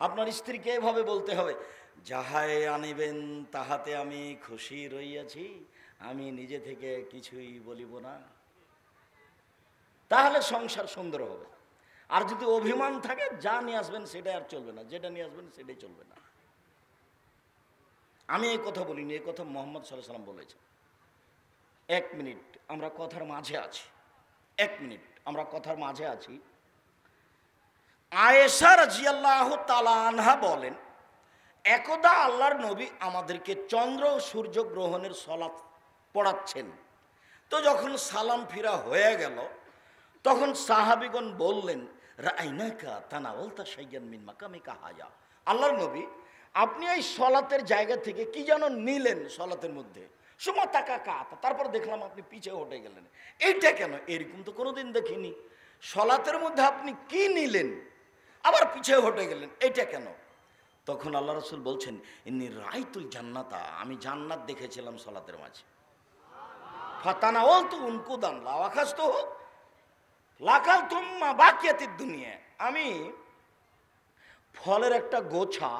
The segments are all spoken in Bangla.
আপনার স্ত্রীকে এভাবে বলতে হবে, যাহাই আনিবেন তাহাতে আমি খুশি রইয়াছি, আমি নিজে থেকে কিছুই বলিব না। তাহলে সংসার সুন্দর হবে। আর যদি অভিমান থাকে, যা নিয়ে আসবেন সেটাই আর চলবে না, যেটা নিয়ে আসবেন সেটাই চলবে না। আমি এই কথা বলিনি, এই কথা মোহাম্মদ সাল্লাল্লাহু আলাইহি ওয়াসাল্লাম বলেছেন। 1 মিনিট আমরা কথার মাঝে আছি, 1 মিনিট আমরা কথার মাঝে আছি। আয়েশা রাদিয়াল্লাহু তাআলা আনহা বলেন, একদা আল্লাহর নবী আমাদেরকে চন্দ্র ও সূর্য গ্রহণের সালাত পড়াচ্ছেন। তো যখন সালাম ফিরা হয়ে গেল, তখন সাহাবীগণ বললেন, রাআইনাকা তানাওয়ালতা শাইয়ান মিন মাকামিকা হাজা। আল্লাহর নবী, আপনি এই সলাতের জায়গা থেকে কি যেন নিলেন সলাতের মধ্যে, সুমা তাকা কাত, তারপর দেখলাম আপনি পিছে হটে গেলেন। এইটা কেন? এরকম তো কোনোদিন দেখিনি। সলাতের মধ্যে আপনি কি নিলেন আবার পিছে হটে গেলেন, এটা কেন? তখন আল্লাহ রাসূল বলছেন, ইন্নী রাআইতুল জান্নাতা, আমি জান্নাত দেখেছিলাম সলাতের মাঝে। ফাতানাওয়ালতু উনকুদান লাওয়াখাজতু লাকালতুম মা বাকিয়াতিদ দুনিয়া, আমি ফলের একটা গোছা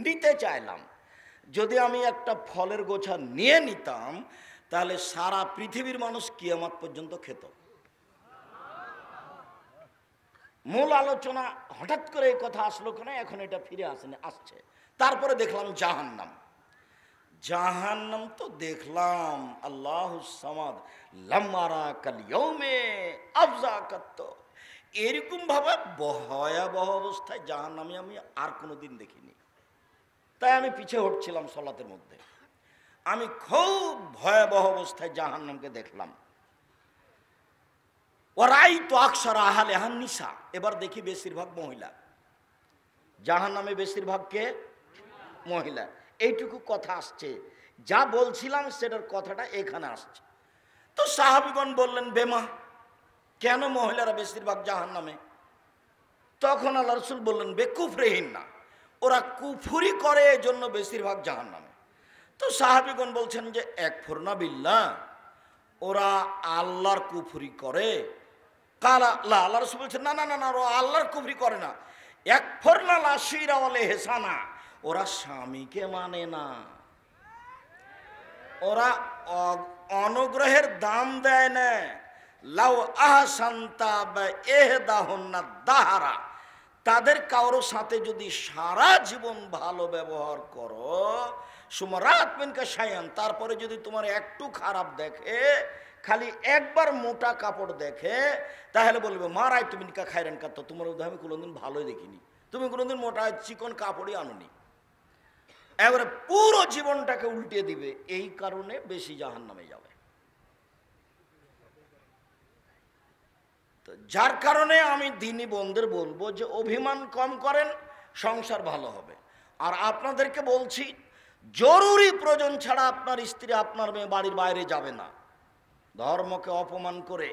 নিতে চাইলাম। যদি আমি একটা ফলের গোছা নিয়ে নিতাম, তাহলে সারা পৃথিবীর মানুষ কিয়ামত পর্যন্ত খেত। মূল আলোচনা হঠাৎ করে এই কথা আসলো কেন, এখন এটা ফিরে আসছে। তারপরে দেখলাম জাহান্নাম। জাহান্নাম তো দেখলাম, আল্লাহুস সামাদ লাম্মারা কাল ইয়াউমে আফজাকাত, এরকম ভাবে ভয়াবহ অবস্থায় জাহান্নামে আমি আর কোনোদিন দেখিনি। তাই আমি পিছে হটছিলাম সলাতের মধ্যে, আমি খুব ভয়াবহ অবস্থায় জাহান্নামকে দেখলাম। ওরাই তো আকসার আহালে হান নিসা, এবার দেখি বেশিরভাগ মহিলা জাহান্নামে, বেশিরভাগ কে? মহিলা। এইটুকু কথা আসছে, যা বলছিলাম সেটার কথাটা এখানে আসছে। তো সাহাবীগণ বললেন, বেমা, কেন মহিলারা বেশিরভাগ জাহান্নামে? তখন আল্লাহ রাসূল বললেন, বেকুফরিহিন না, ওরা কুফরি করে, এজন্য বেশিরভাগ জাহান্নামে। তো সাহাবীগণ বলছেন যে একফুরনা বিল্লাহ, ওরা আল্লাহর কুফরি করে? কালা লা, আল্লাহ রাসূল বলছেন, না না না না, ওরা আল্লাহর কুফরি করে না। একফুরনা লাশিরা ওয়াল ইহসানা, ওরা স্বামীকে মানে না, ওরা অনুগ্রহের দাম দেয় না। লাউ আহসানতা বা ইহদাহুন্না দাহারা, তাদের কারো সাথে যদি সারা জীবন ভালো ব্যবহার করো, সুমারাত মিনকা শায়ান, তারপরে যদি তোমার একটু খারাপ দেখে, খালি একবার মোটা কাপড় দেখে, তাহলে বলবে মা রাইতু মিনকা খায়রান কাত, তোমার মধ্যে আমি কোনোদিন ভালোই দেখিনি, তুমি কোনোদিন মোটা চিকন কাপড়ই আনোনি। এবারে পুরো জীবনটাকে উল্টিয়ে দিবে, এই কারণে বেশি জাহান্নামে যাবে। তো যার কারণে আমি দিনী বোনদের বলবো যে অভিমান কম করেন, সংসার ভালো হবে। আর আপনাদেরকে বলছি, জরুরি প্রয়োজন ছাড়া আপনার স্ত্রী, আপনার মেয়ে বাড়ির বাইরে যাবে না। ধর্মকে অপমান করে,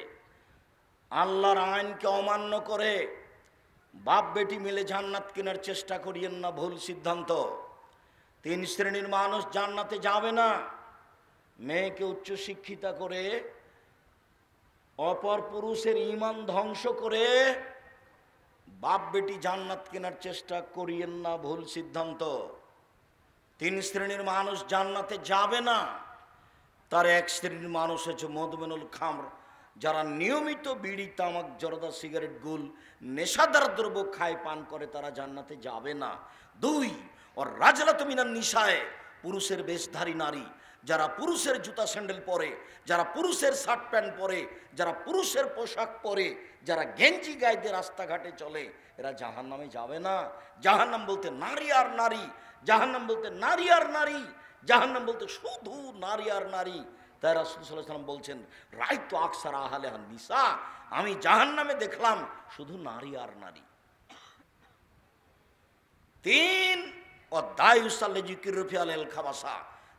আল্লাহর আইনকে অমান্য করে বাপ বেটি মিলে জান্নাত কেনার চেষ্টা করিয়েন না, ভুল সিদ্ধান্ত। 3 শ্রেণীর মানুষ জান্নাতে যাবে না। মেয়েকে উচ্চশিক্ষিতা করে অপর পুরুষের ঈমান ধ্বংস করে বাপ বেটি জান্নাত কেনার চেষ্টা করিয়েন না, ভুল সিদ্ধান্ত। 3 শ্রেণীর মানুষ জান্নাতে যাবে না। তার 1 শ্রেণীর মানুষ হচ্ছে মদমেনুল খামর, যারা নিয়মিত বিড়ি, তামাক, জর্দা, সিগারেট, গুল, নেশাদার দ্রব্য খায়, পান করে, তারা জান্নাতে যাবে না। 2, ওর রাজলাতু মিনান নিসায়ে, পুরুষের বেশধারী নারী, যারা পুরুষের জুতা স্যান্ডেল পরে, যারা পুরুষের শার্ট প্যান্ট পরে, যারা পুরুষের পোশাক পরে, যারা গেঞ্জি গায়ে দিয়ে রাস্তাঘাটে চলে, এরা জাহান্নামে যাবে না। জাহান্নাম বলতে নারী আর নারী, জাহান্নাম বলতে নারী আর নারী, জাহান্নাম বলতে শুধু নারী আর নারী। তাই রাসূল সাল্লাল্লাহু আলাইহি ওয়াসাল্লাম বলছেন, রাইতু আকসার আহলেহান নিসা, আমি জাহান্নামে দেখলাম শুধু নারী আর নারী। 3, ও দায়ুস আল্লাযী কিরফি আলাল খাবাসা,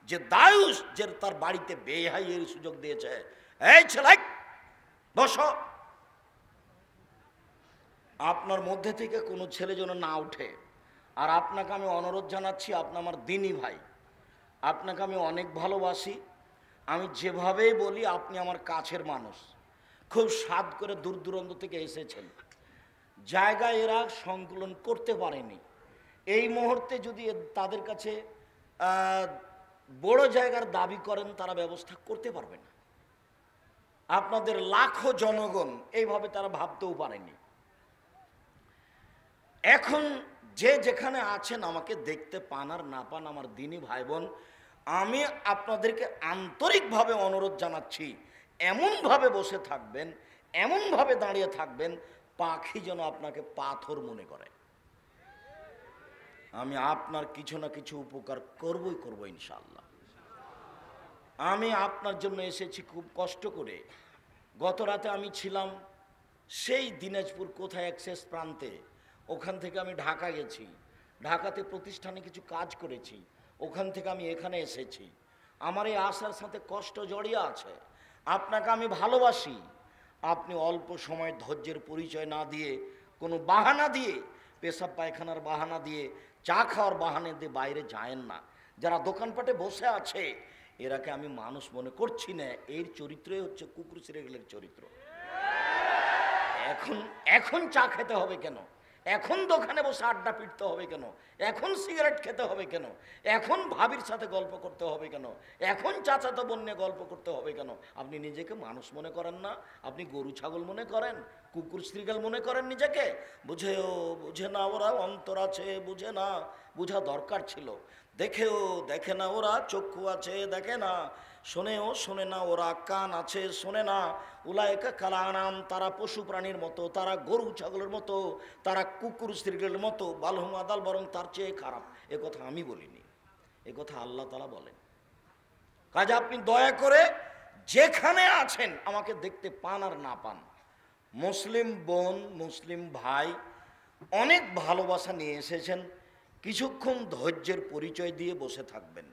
যে দায়ুস, যে তার বাড়িতে বেহাইয়ের সুযোগ দিয়েছে। এই ছেলে বসো, আপনার মধ্যে থেকে কোনো ছেলে যেন না উঠে। আর আপনাকে আমি অনুরোধ জানাচ্ছি, আপনি আমার দিনী ভাই, আপনাকে আমি অনেক ভালোবাসি। আমি যেভাবেই বলি, আপনি আমার কাছের মানুষ, খুব সাধ করে দূর দূরান্ত থেকে এসেছেন। জায়গা এরা সংকলন করতে পারেনি। এই মুহূর্তে যদি তাদের কাছে বড় জায়গার দাবি করেন, তারা ব্যবস্থা করতে পারবে না। আপনাদের লাখো জনগণ এইভাবে তারা ভাবতেও পারেনি। এখন যে যেখানে আছেন আমাকে দেখতে পান আর না পান, আমার দিনী ভাই বোন, আমি আপনাদেরকে আন্তরিকভাবে অনুরোধ জানাচ্ছি, এমনভাবে বসে থাকবেন, এমনভাবে দাঁড়িয়ে থাকবেন, পাখি যেন আপনাকে পাথর মনে করে। আমি আপনার কিছু না কিছু উপকার করবই করব ইনশাআল্লাহ। আমি আপনার জন্য এসেছি খুব কষ্ট করে। গত রাতে আমি ছিলাম সেই দিনাজপুর কোথায় এক শেষ প্রান্তে, ওখান থেকে আমি ঢাকা গেছি, ঢাকাতে প্রতিষ্ঠানে কিছু কাজ করেছি, ওখান থেকে আমি এখানে এসেছি। আমার এই আশার সাথে কষ্ট জড়িয়ে আছে। আপনাকে আমি ভালোবাসি, আপনি অল্প সময় ধৈর্যের পরিচয় না দিয়ে, কোনো বাহানা দিয়ে, পেশাব পায়খানার বাহানা দিয়ে, চা খাওয়ার বাহানা দিয়ে বাইরে যায়েন না। যারা দোকানপাটে বসে আছে এরাকে আমি মানুষ মনে করছি না, এর চরিত্রই হচ্ছে কুকুর সিরিয়ালের চরিত্র। এখন চা খেতে হবে কেন? এখন দোকানে বসে আড্ডা পিটতে হবে কেন? এখন সিগারেট খেতে হবে কেন? এখন ভাবির সাথে গল্প করতে হবে কেন? এখন চাচাতো বোন নিয়ে গল্প করতে হবে কেন? আপনি নিজেকে মানুষ মনে করেন না? আপনি গরু ছাগল মনে করেন, কুকুর শ্রীগাল মনে করেন নিজেকে? বুঝে না ওরা, অন্তর আছে বুঝে না, বোঝা দরকার ছিল। দেখেও দেখে না ওরা, চক্ষু আছে দেখে না, শোনেও শোনে না ওরা, কান আছে শোনে না। উলায়েকা কালানাম, তারা পশু প্রাণীর মতো, তারা গরু ছাগলের মতো, তারা কুকুর শ্রীগেলের মতো, বালহুম আদাল, বরং তার চেয়ে খারাপ। এ কথা আমি বলিনি, এ কথা আল্লাহ তাআলা বলেন। কাজে আপনি দয়া করে যেখানে আছেন আমাকে দেখতে পান আর না পান, মুসলিম বোন মুসলিম ভাই অনেক ভালোবাসা নিয়ে এসেছেন, কিছুক্ষণ ধৈর্যের পরিচয় দিয়ে বসে থাকবেন।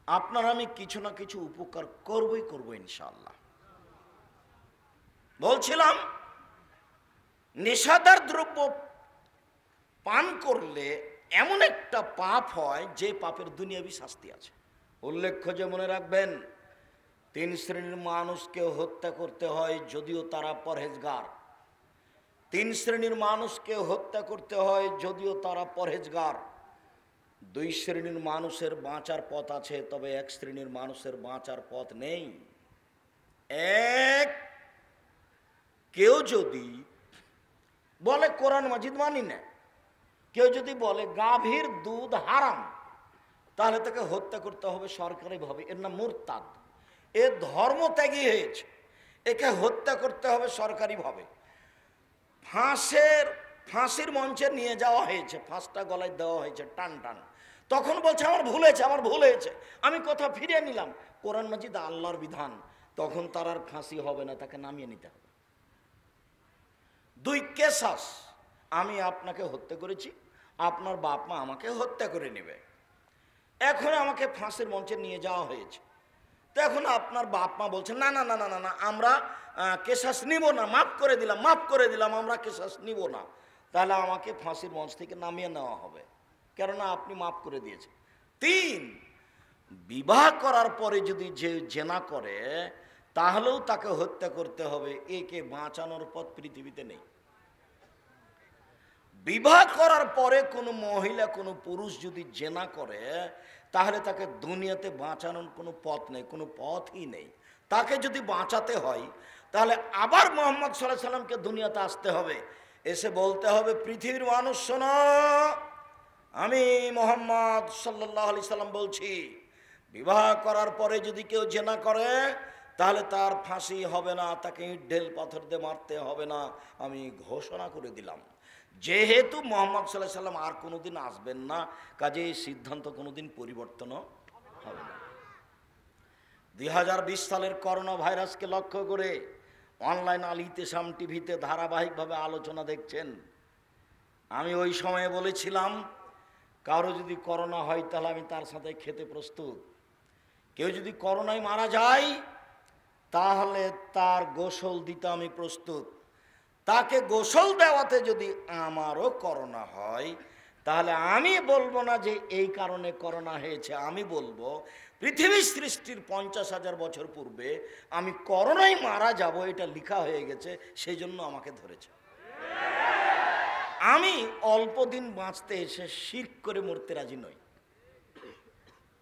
আপনার আমি কিছু না কিছু উপকার করবই করব ইনশাআল্লাহ। বলছিলাম, নেশাদার দ্রব্য পান করলে এমন একটা পাপ হয় যে পাপের দুনিয়াবি শাস্তি আছে। উল্লেখ্য যে মনে রাখবেন, 3 শ্রেণীর মানুষকে হত্যা করতে হয় যদিও তারা পরহেজগার। 3 শ্রেণীর মানুষকে হত্যা করতে হয় যদিও তারা পরহেজগার। 2 শ্রেণীর মানুষের বাঁচার পথ আছে, তবে 1 শ্রেণীর মানুষের বাঁচার পথ নেই। কেউ যদি বলে কোরআন মাজিদ মানি না, কেউ যদি বলে গাভীর দুধ হারাম, তাহলে তাকে হত্যা করতে হবে সরকারিভাবে। এর নাম মুরতাদ, এ ধর্মত্যাগী হয়েছে, একে হত্যা করতে হবে সরকারিভাবে। ফাঁসির মঞ্চে নিয়ে যাওয়া হয়েছে, ফাঁসটা গলায় দেওয়া হয়েছে টান টান, তখন বলছে আমার ভুল হয়েছে, আমার ভুল হয়েছে, আমি কথা ফিরিয়ে নিলাম, কোরআন মাজিদ আল্লাহর বিধান। তখন তার আর ফাঁসি হবে না, তাকে নামিয়ে নিতে হবে। 2 কেসাস, আমি আপনাকে হত্যা করেছি, আপনার বাপ মা আমাকে হত্যা করে নেবে। এখন আমাকে ফাঁসির মঞ্চে নিয়ে যাওয়া হয়েছে, তো এখন আপনার বাপ মা বলছেন না না না না না না, আমরা কেসাস নিব না, মাফ করে দিলাম, আমরা কেসাস নিব না। তাহলে আমাকে ফাঁসির মঞ্চ থেকে নামিয়ে নেওয়া হবে, কেননা আপনি মাফ করে দিয়েছেন। 3, বিবাহ করার পরে যদি যে জেনা করে তাহলেও তাকে হত্যা করতে হবে। একে বাঁচানোর পথ পৃথিবীতে নেই। বিবাহ করার পরে কোনো মহিলা কোনো পুরুষ যদি জেনা করে তাহলে তাকে দুনিয়াতে বাঁচানোর কোনো পথ নেই, কোনো পথই নেই। তাকে যদি বাঁচাতে হয় তাহলে আবার মুহাম্মদ সাল্লাল্লাহু আলাইহি সাল্লামকে দুনিয়াতে আসতে হবে, এসে বলতে হবে পৃথিবীর মানুষ শোনো, আমি মুহাম্মদ সাল্লাল্লাহু আলাইহি সাল্লাম বলছি, বিবাহ করার পরে যদি কেউ জেনা করে তাহলে তার ফাঁসি হবে না, তাকে ইট ঢেল পাথর দিয়ে মারতে হবে না, আমি ঘোষণা করে দিলাম। যেহেতু মুহাম্মদ সাল্লাল্লাহু আলাইহি সাল্লাম আর কোনোদিন আসবেন না, কাজে এই সিদ্ধান্ত কোনোদিন পরিবর্তনও হবে না। 2020 সালের করোনা ভাইরাসকে লক্ষ্য করে অনলাইন আল ইতিসাম টিভিতে ধারাবাহিকভাবে আলোচনা দেখছেন। আমি ওই সময়ে বলেছিলাম, কারো যদি করোনা হয় তাহলে আমি তার সাথে খেতে প্রস্তুত। কেউ যদি করোনায় মারা যায় তাহলে তার গোসল দিতে আমি প্রস্তুত। তাকে গোসল দেওয়াতে যদি আমারও করোনা হয় তাহলে আমি বলবো না যে এই কারণে করোনা হয়েছে, আমি বলবো পৃথিবীর সৃষ্টির 50,000 বছর পূর্বে আমি করোনায় মারা যাব, এটা লেখা হয়ে গেছে, সেই জন্য আমাকে ধরেছে। আমি অল্প দিন বাঁচতে এসে শিরক করে মরতে রাজি নই।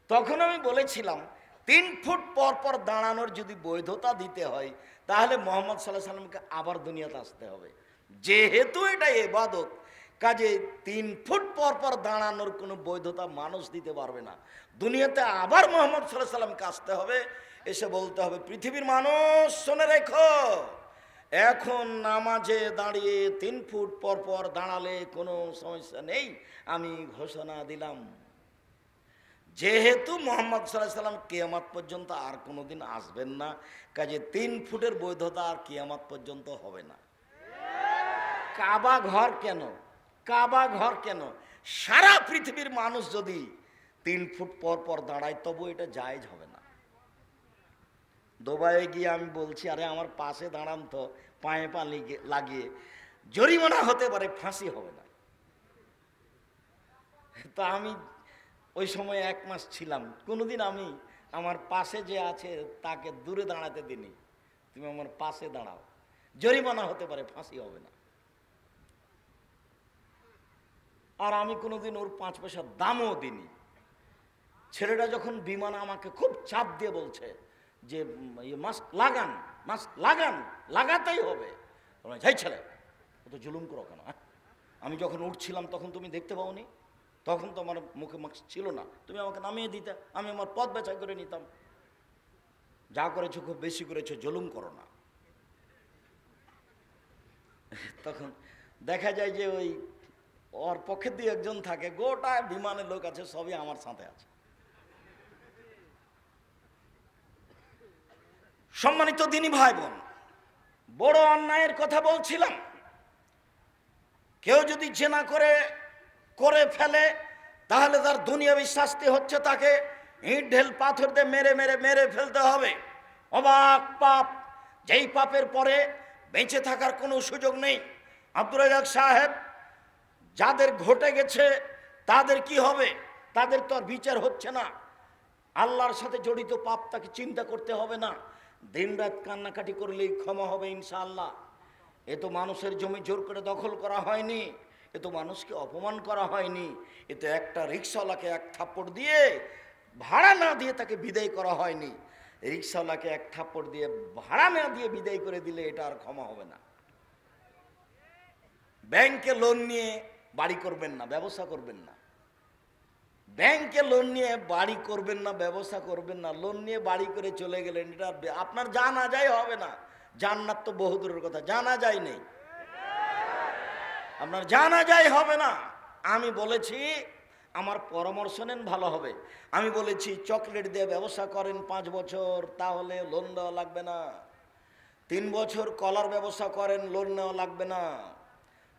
তখন আমি বলেছিলাম 3 ফুট পর পর দাঁড়ানোর যদি বৈধতা দিতে হয় তাহলে মোহাম্মদ সাল্লাল্লাহু আলাইহি সাল্লামকে আবার দুনিয়াতে আসতে হবে। যেহেতু এটা ইবাদত, কাজে 3 ফুট পর পর দাঁড়ানোর কোনো বৈধতা মানুষ দিতে পারবে না। দুনিয়াতে আবার মোহাম্মদ সাল্লাল্লাহু আলাইহি সাল্লামকে আসতে হবে, এসে বলতে হবে পৃথিবীর মানুষ শুনে রেখো, এখন নামাজে দাঁড়িয়ে 3 ফুট পর পর দাঁড়ালে কোনো সমস্যা নেই, আমি ঘোষণা দিলাম। যেহেতু মোহাম্মদ সাল্লাল্লাহু আলাইহি সাল্লাম কিয়ামত পর্যন্ত আর কোনোদিন আসবেন না, কাজে 3 ফুটের বৈধতা আর কিয়ামত পর্যন্ত হবে না। কাবা ঘর কেন? কাবা ঘর কেন? সারা পৃথিবীর মানুষ যদি 3 ফুট পর পর দাঁড়ায় তবু এটা জায়েজ হবে না। দুবাইয়ে গিয়ে আমি বলছি, আরে আমার পাশে দাঁড়ান তো, পায়ে পা লাগিয়ে জরিমানা হতে পারে, ফাঁসি হবে না। তো আমি ওই সময় 1 মাস ছিলাম, কোনোদিন আমি আমার পাশে যে আছে তাকে দূরে দাঁড়াতে দিনি, তুমি আমার পাশে দাঁড়াও, জরিমানা হতে পারে, ফাঁসি হবে না। আর আমি কোনোদিন ওর 5 পয়সার দামও দিইনি। ছেলেটা যখন বিমানে আমাকে খুব চাপ দিয়ে বলছে যে মাস্ক লাগান, মাস্ক লাগান, লাগাতেই হবে, যাই ছেলে অত জুলুম করো কেন? আমি যখন উঠছিলাম তখন তুমি দেখতে পাওনি, তখন তো আমার মুখে মাস্ক ছিল না, তুমি আমাকে নামিয়ে দিতে, আমি আমার পথ বেচাই করে নিতাম। যা করেছো খুব বেশি করেছো, জুলুম করো না। তখন দেখা যায় যে ওই ওর পক্ষে দিয়ে একজন থাকে, গোটা বিমানের লোক আছে, সবই আমার সাথে আছে। সম্মানিত দিনী ভাই বোন, বড় অন্যায়ের কথা বলছিলাম। কেউ যদি জেনা করে ফেলে তাহলে তার দুনিয়াবি শাস্তি হচ্ছে তাকে ইট ঢেল পাথর দিয়ে মেরে ফেলতে হবে। অবাক পাপ, যেই পাপের পরে বেঁচে থাকার কোনো সুযোগ নেই। আব্দুর রাজ্জাক সাহেব, যাদের ঘটে গেছে তাদের কি হবে? তাদের তো আর বিচার হচ্ছে না। আল্লাহর সাথে জড়িত পাপ, তাকে চিন্তা করতে হবে না, দিনরাত কান্নাকাটি করলেই ক্ষমা হবে ইনশাআল্লাহ। এ তো মানুষের জমি জোর করে দখল করা হয়নি, এ তো মানুষকে অপমান করা হয়নি, এ তো একটা রিক্সাওয়ালাকে 1 থাপ্পড় দিয়ে ভাড়া না দিয়ে তাকে বিদায় করা হয়নি। রিক্সাওয়ালাকে 1 থাপ্পড় দিয়ে ভাড়া না দিয়ে বিদায় করে দিলে এটা আর ক্ষমা হবে না। ব্যাংকে লোন নিয়ে বাড়ি করবেন না, ব্যবসা করবেন না। ব্যাংকে লোন নিয়ে বাড়ি করবেন না, ব্যবসা করবেন না। লোন নিয়ে বাড়ি করে চলে গেলেন, এটা আপনার জানা যায় হবে না। জান্নাত তো বহু দূরের কথা, জানা যায় নেই, আপনার জানা যায় হবে না। আমি বলেছি, আমার পরামর্শ নেন, ভালো হবে। আমি বলেছি চকলেট দিয়ে ব্যবসা করেন 5 বছর, তাহলে লোন দেওয়া লাগবে না। 3 বছর কলার ব্যবসা করেন, লোন নেওয়া লাগবে না।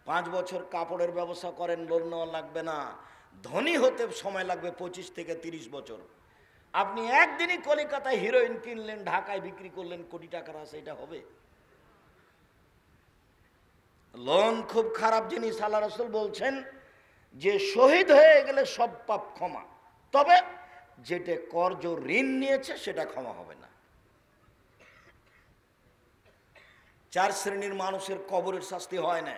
5 বছর কাপড়ের ব্যবসা করেন, লোন নেওয়া লাগবে না। ধনী হতে সময় লাগবে 25 থেকে 30 বছর। আপনি একদিনই কলিকাতায় হিরোইন কিনলেন, ঢাকায় বিক্রি করলেন, কোটি টাকার আছে, এটা হবে? লোন খুব খারাপ জিনিস। আল্লাহ রাসূল বলছেন যে শহীদ হয়ে গেলে সব পাপ ক্ষমা, তবে যেটা কর্জ ঋণ নিয়েছে সেটা ক্ষমা হবে না। 4 শ্রেণীর মানুষের কবরের শাস্তি হয় না।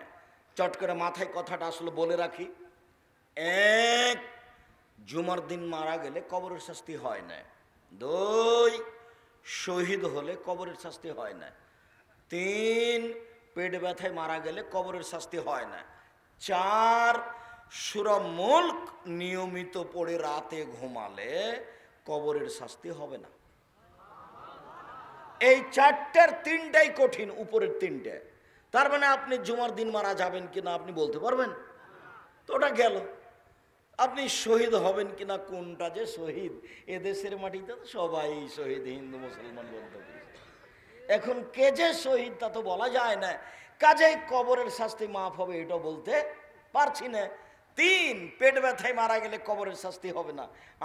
চট করে মাথায় কথাটা আসলে বলে রাখি। 1, জুমার দিন মারা গেলে কবরের শাস্তি হয় না। 2, শহীদ হলে কবরের শাস্তি হয় না। 3, পেট ব্যথায় মারা গেলে কবরের শাস্তি হয় না। 4, সূরা মুলক নিয়মিত পড়ে রাতে ঘুমালে কবরের শাস্তি হবে না। এই 4টার 3টাই কঠিন, উপরের 3টে। তার মানে আপনি জুমার দিন মারা যাবেন কিনা আপনি বলতে পারবেন তো, ওটা গেল। আপনি শহীদ হবেন কিনা, কোনটা যে শহীদ, এদেশের মাটিতে সবাই শহীদ, হিন্দু মুসলমান বলতে পারে। এখন কে যে শহীদ তা তো বলা যায় না, কাজেই কবরের শাস্তি মাফ হবে এটাও বলতে পারছি না। 3, পেট ব্যথায় মারা গেলে কবরের শাস্তি হবে না।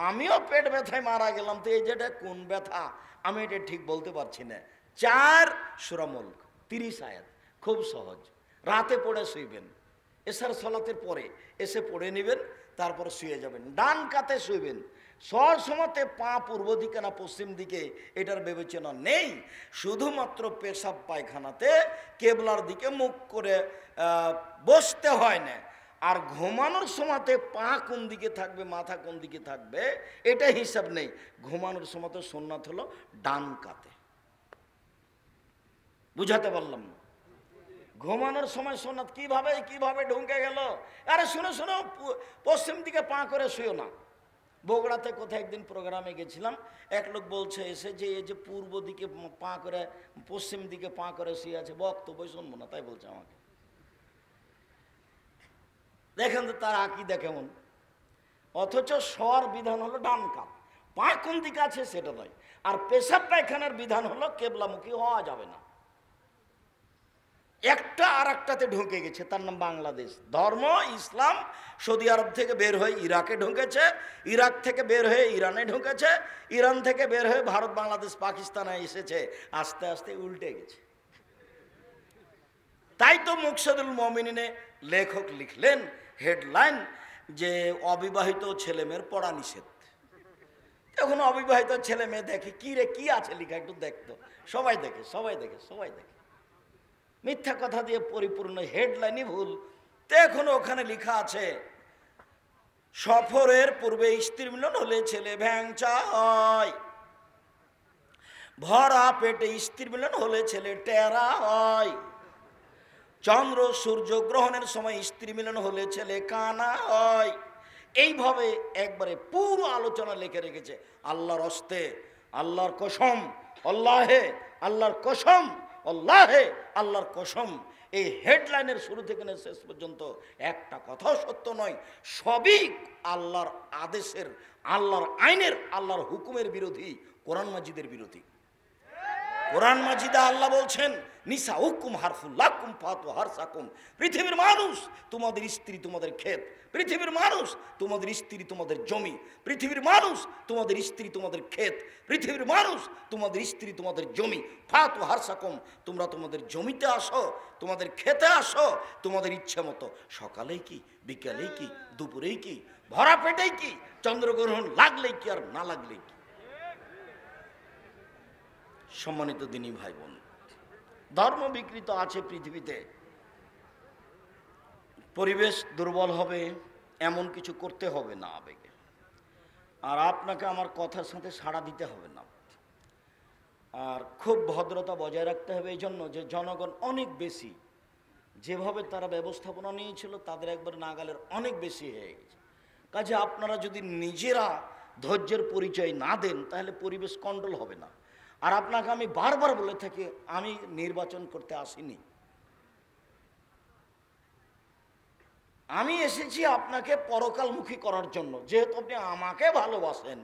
আমিও পেট ব্যথায় মারা গেলাম, তো এই যেটা কোন ব্যথা আমি এটা ঠিক বলতে পারছি না। 4, সূরা মুলক 30 আয়াত, খুব সহজ। রাতে পড়ে শুইবেন, এশার সালাতের পরে এসে পড়ে নেবেন, তারপর শুয়ে যাবেন। ডান কাতে শুইবেন, সব সময়তে পা পূর্ব দিকে না পশ্চিম দিকে এটার বিবেচনা নেই। শুধুমাত্র পেশাব পায়খানাতে কেবলার দিকে মুখ করে বসতে হয় না। আর ঘুমানোর সময়তে পা কোন দিকে থাকবে, মাথা কোন দিকে থাকবে, এটা হিসাব নেই। ঘুমানোর সময়তে সুন্নাত হলো ডান কাতে। বুঝাতে পারলাম না? ঘুমানোর সময় সুন্নাত কিভাবে কিভাবে ঢুকে গেল। আরে শোনো শোনো, পশ্চিম দিকে পা করে শুয়ো না। বগুড়াতে কোথায় একদিন প্রোগ্রামে গেছিলাম, এক লোক বলছে এসে যে এই যে পূর্ব দিকে পা করে, পশ্চিম দিকে পা করে শুয়ে আছে, বক্তব্য শুনবো না, তাই বলছে আমাকে। দেখেন তো তার আকীদা কেমন। অথচ শোয়ার বিধান হলো ডান কাত, পা কোন দিকে আছে সেটা নয়। আর পেশাব পায়খানার বিধান হলো কেবলামুখী হওয়া যাবে না। একটা আর একটাতে ঢুকে গেছে, তার নাম বাংলাদেশ। ধর্ম ইসলাম সৌদি আরব থেকে বের হয়ে ইরাকে ঢুকেছে, ইরাক থেকে বের হয়ে ইরানে ঢুকেছে, ইরান থেকে বের হয়ে ভারত, বাংলাদেশ, পাকিস্তানে এসেছে। আস্তে আস্তে উল্টে গেছে। তাই তো মুকসাদুল মুমিনিনে লেখক লিখলেন হেডলাইন যে অবিবাহিত ছেলে মেয়ের পড়া নিষেধ। এখন অবিবাহিত ছেলে মেয়ে দেখে, কি রে কি আছে লেখা, একটু দেখতো। সবাই দেখে, সবাই দেখে, সবাই দেখে, মিথ্যা কথা দিয়ে পরিপূর্ণ, হেডলাইনই ভুল। তো এখন ওখানে লেখা আছে সফরের পূর্বে স্ত্রী মিলন হলে ছেলে ভ্যাংচা হয়, ভরা পেটে স্ত্রী মিলন হলে ছেলে টেরা হয়, চন্দ্র সূর্য গ্রহণের সময় স্ত্রী মিলন হলে ছেলে কানা হয়। এইভাবে একবারে পুরো আলোচনা লিখে রেখেছে। আল্লাহর হস্তে, আল্লাহর কসম, আল্লাহে, আল্লাহর কসম, আল্লাহে, আল্লাহর কসম। এই হেডলাইনের শুরু থেকে শেষ পর্যন্ত একটা কথাও সত্য নয়। সবই আল্লাহর আদেশের, আল্লাহর আইনের, আল্লাহর হুকুমের বিরোধী, কোরআন মাজিদের বিরোধী। কোরআন মাজিদে আল্লাহ বলছেন নিসা হুকুম হারফুল্লাকুম ফাতু হারসাকুম। পৃথিবীর মানুষ তোমাদের স্ত্রী তোমাদের ক্ষেত, পৃথিবীর মানুষ তোমাদের স্ত্রী তোমাদের জমি, পৃথিবীর মানুষ তোমাদের স্ত্রী তোমাদের ক্ষেত, পৃথিবীর মানুষ তোমাদের স্ত্রী তোমাদের জমি। ফাতু হারসাকুম, তোমরা তোমাদের জমিতে আসো, তোমাদের খেতে আসো, তোমাদের ইচ্ছে মতো। সকালেই কি, বিকালেই কি, দুপুরেই কি, ভরা পেটেই কি, চন্দ্রগ্রহণ লাগলেই কি আর না লাগলেই কি। সম্মানিত দিনী ভাই বোন, ধর্ম বিকৃত আছে পৃথিবীতে। পরিবেশ দুর্বল হবে এমন কিছু করতে হবে না আবেগে। আর আপনাকে আমার কথার সাথে সাড়া দিতে হবে না। আর খুব ভদ্রতা বজায় রাখতে হবে, এই জন্য যে জনগণ অনেক বেশি, যেভাবে তারা ব্যবস্থাপনা নিয়েছিল তাদের একবার নাগালের অনেক বেশি হয়ে গেছে। কাজে আপনারা যদি নিজেরা ধৈর্যের পরিচয় না দেন তাহলে পরিবেশ কন্ট্রোল হবে না। আর আপনাকে আমি বারবার বলে থাকি, আমি নির্বাচন করতে আসিনি, আমি এসেছি আপনাকে পরকালমুখী করার জন্য। যেহেতু আপনি আমাকে ভালোবাসেন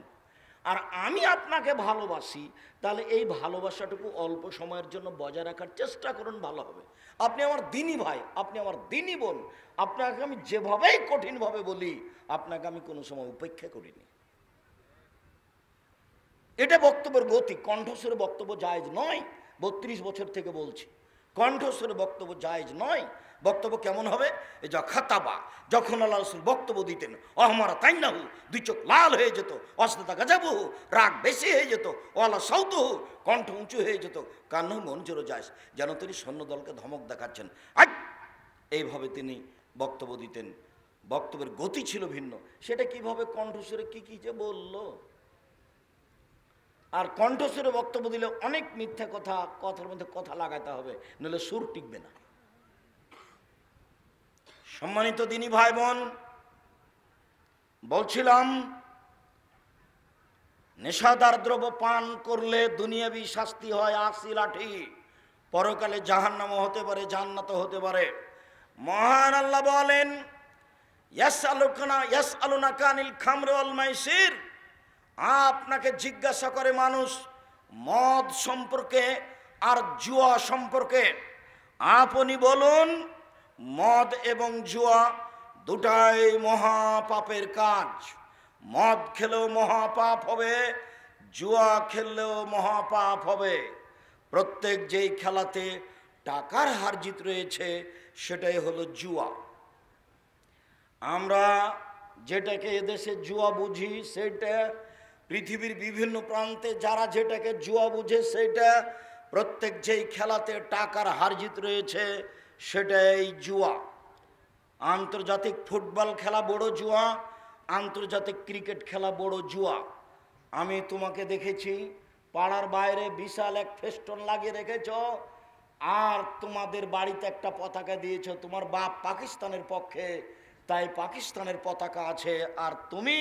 আর আমি আপনাকে ভালোবাসি, তাহলে এই ভালোবাসাটুকু অল্প সময়ের জন্য বজায় রাখার চেষ্টা করুন, ভালো হবে। আপনি আমার দিনী ভাই, আপনি আমার দিনী বোন, আপনাকে আমি যেভাবেই কঠিনভাবে বলি, আপনাকে আমি কোনো সময় উপেক্ষা করিনি। এটা বক্তব্যের গতি, কণ্ঠস্বরে বক্তব্য জায়েজ নয়। 32 বছর থেকে বলছি, কণ্ঠস্বরে বক্তব্য জায়েজ নয়। বক্তব্য কেমন হবে? এই যা খাতাবা, যখন আল্লাহ রাসূল বক্তব্য দিতেন, অহমারা তাই না হু, দুই চোখ লাল হয়ে যেত, অস্তা গাজাবু, রাগ বেশি হয়ে যেত, ওয়ালা সৌত হু, কণ্ঠ উঁচু হয়ে যেত, কান্না মন জোরো যায়, যেন তিনি সৈন্যদলকে ধমক দেখাচ্ছেন। এইভাবে তিনি বক্তব্য দিতেন। বক্তব্যের গতি ছিল ভিন্ন। সেটা কিভাবে কণ্ঠস্বরে কি কি যে বললো। আর কণ্ঠস্বরে বক্তব্য দিলে অনেক মিথ্যা কথা, কথার মধ্যে কথা লাগাতে হবে, নইলে সুর টিকবে না। সম্মানিত দিনী ভাই বোন, বলছিলাম নেশাদার দ্রব্য পান করলে দুনিয়াবি শাস্তি হয় 80 লাঠি, পরকালে জাহান্নামও হতে পারে, জান্নাতও হতে পারে। মহান আল্লাহ বলেন ইয়াসআলুনাকা আনিল খামরি ওয়াল মাইসির, আপনাকে জিজ্ঞাসা করে মানুষ মদ সম্পর্কে আর জুয়া সম্পর্কে। আপনি বলুন মদ এবং জুয়া দুটাই মহাপাপের কাজ। মদ খেলেও মহাপাপ হবে, জুয়া খেললেও মহাপাপ হবে। প্রত্যেক যেই খেলাতে টাকার হার জিত রয়েছে সেটাই হলো জুয়া। আমরা যেটাকে এদেশে জুয়া বুঝি সেটা পৃথিবীর বিভিন্ন প্রান্তে যারা যেটাকে জুয়া বুঝে সেটা, প্রত্যেক যেই খেলাতে টাকার হার জিত রয়েছে সেটাই জুয়া। আন্তর্জাতিক ফুটবল খেলা বড় জুয়া, আন্তর্জাতিক ক্রিকেট খেলা বড় জুয়া। আমি তোমাকে দেখেছি পাড়ার বাইরে বিশাল এক ফেস্টন লাগিয়ে রেখেছ, আর তোমাদের বাড়িতে একটা পতাকা দিয়েছ। তোমার বাপ পাকিস্তানের পক্ষে, তাই পাকিস্তানের পতাকা আছে, আর তুমি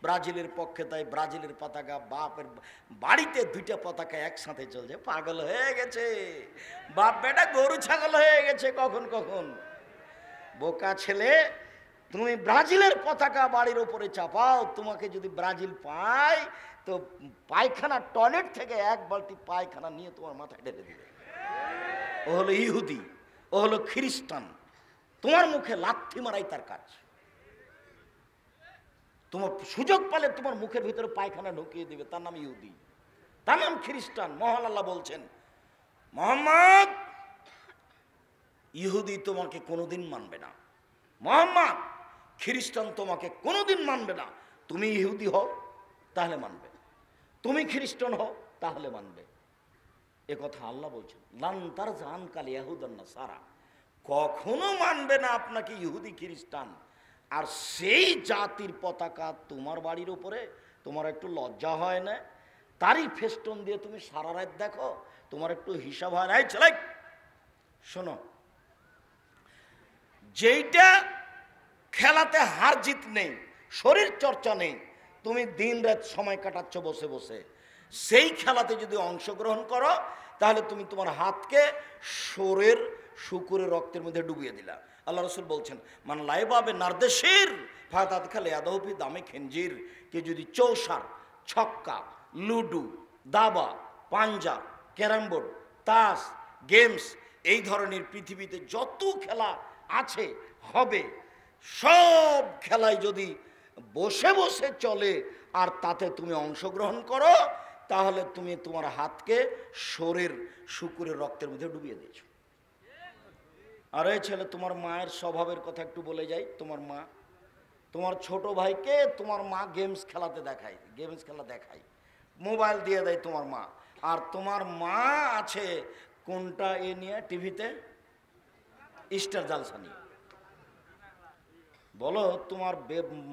ব্রাজিলের পক্ষে, তাই ব্রাজিলের পতাকা। বাপের বাড়িতে দুইটা পতাকা একসাথে চলছে। পাগল হয়ে গেছে বাপ বেটা, গরু ছাগল হয়ে গেছে কখন কখন। বোকা ছেলে, তুমি ব্রাজিলের পতাকা বাড়ির ওপরে চাপাও, তোমাকে যদি ব্রাজিল পায় তো পায়খানা টয়লেট থেকে এক বালতি পায়খানা নিয়ে তোমার মাথায় ঢেলে দিবে। ও হলো ইহুদি, ও হলো খ্রিস্টান, তোমার মুখে লাথি মারাই তার কাজ। তোমার সুযোগ পালে তোমার মুখের ভিতরে পায়খানা ঢুকিয়ে দিবে, তার নাম ইহুদি, তার নাম খ্রিস্টান। মহান আল্লাহ বলছেন, মোহাম্মদ, ইহুদি তোমাকে কোনোদিন মানবে না, মোহাম্মদ, খ্রিস্টান তোমাকে কোনোদিন মানবে না। তুমি ইহুদি হও তাহলে মানবে, তুমি খ্রিস্টান হও তাহলে মানবে। এ কথা আল্লাহ বলছেন, লান্তার জান কাল ইয়াহুদান নাসারা, কখনো মানবে না আপনাকে ইহুদি খ্রিস্টান। আর সেই জাতির পতাকা তোমার বাড়ির উপরে, তোমার একটু লজ্জা হয় না? তারই ফেস্টন দিয়ে তুমি সারা রাত দেখো, তোমার একটু হিসাব হয় না? এই ছেলে শোনো, যেইটা খেলাতে হার জিত নেই, শরীর চর্চা নেই, তুমি দিন রাত সময় কাটাচ্ছ বসে বসে, সেই খেলাতে যদি অংশগ্রহণ করো তাহলে তুমি তোমার হাতকে শোরের শুকুরের রক্তের মধ্যে ডুবিয়ে দিলা। আল্লাহ রসুল বলছেন, মান লাইবাবে নারদেশির ফাতাত খালে আদহফি দামে খেঞ্জির, কে যদি চৌসার, ছক্কা, লুডু, দাবা, পাঞ্জা, ক্যারাম বোর্ড, তাস, গেমস, এই ধরনের পৃথিবীতে যত খেলা আছে হবে, সব খেলায় যদি বসে বসে চলে আর তাতে তুমি অংশগ্রহণ করো, তাহলে তুমি তোমার হাতকে শরীর শুকুরের রক্তের মধ্যে ডুবিয়ে দিয়েছো। আর এই ছেলে, তোমার মায়ের স্বভাবের কথা একটু বলে যাই। তোমার মা, তোমার ছোট ভাইকে তোমার মা গেমস খেলাতে দেখায়, গেমস খেলা দেখায়, মোবাইল দিয়ে দেয় তোমার মা। আর তোমার মা আছে কোনটা এ নিয়ে, টিভিতে স্টার জালসা নিয়ে। বলো, তোমার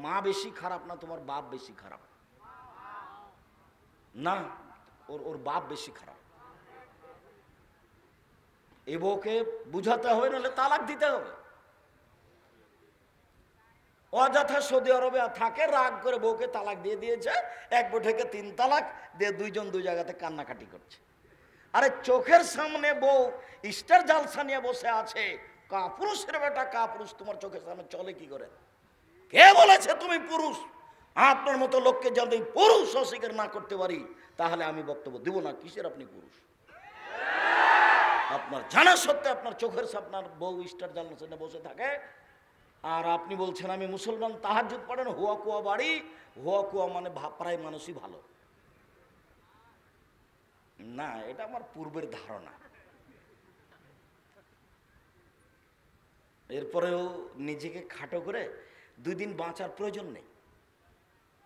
মা বেশি খারাপ না তোমার বাপ বেশি খারাপ? না, ওর বাপ বেশি খারাপ। এ বউকে বুঝাতে হবে, নাহলে তালাক দিতে হবে। অযথা সৌদি আরবে থাকে, রাগ করে বউকে তালাক দিয়ে দিয়েছে, এক বৈঠকে 3 তালাক দিয়ে দুইজন দুই জায়গাতে কান্নাকাটি করছে। আরে চোখের সামনে বউ স্টার জালসা নিয়ে বসে আছে, কাপুরুষের বেটা কাপুরুষ, তোমার চোখের সামনে চলে কি করে? কে বলেছে তুমি পুরুষ? আপনার মতো লোককে যদি পুরুষ অস্বীকার না করতে পারি তাহলে আমি বক্তব্য দিব না। কিসের আপনি পুরুষ? আপনার জানা সত্ত্বে আপনার চোখের সামনে আপনার বউ স্টার জালসা নিয়ে বসে থাকে, আর আপনি বলছেন আমি মুসলমান, তাহাজ্জুদ পড়েন, হুয়া কুয়া বাড়ি। হুয়া কুয়া মানে প্রায় মানুষই ভালো না, এটা আমার পূর্বের ধারণা। এরপরেও নিজেকে খাটো করে 2 দিন বাঁচার প্রয়োজন নেই।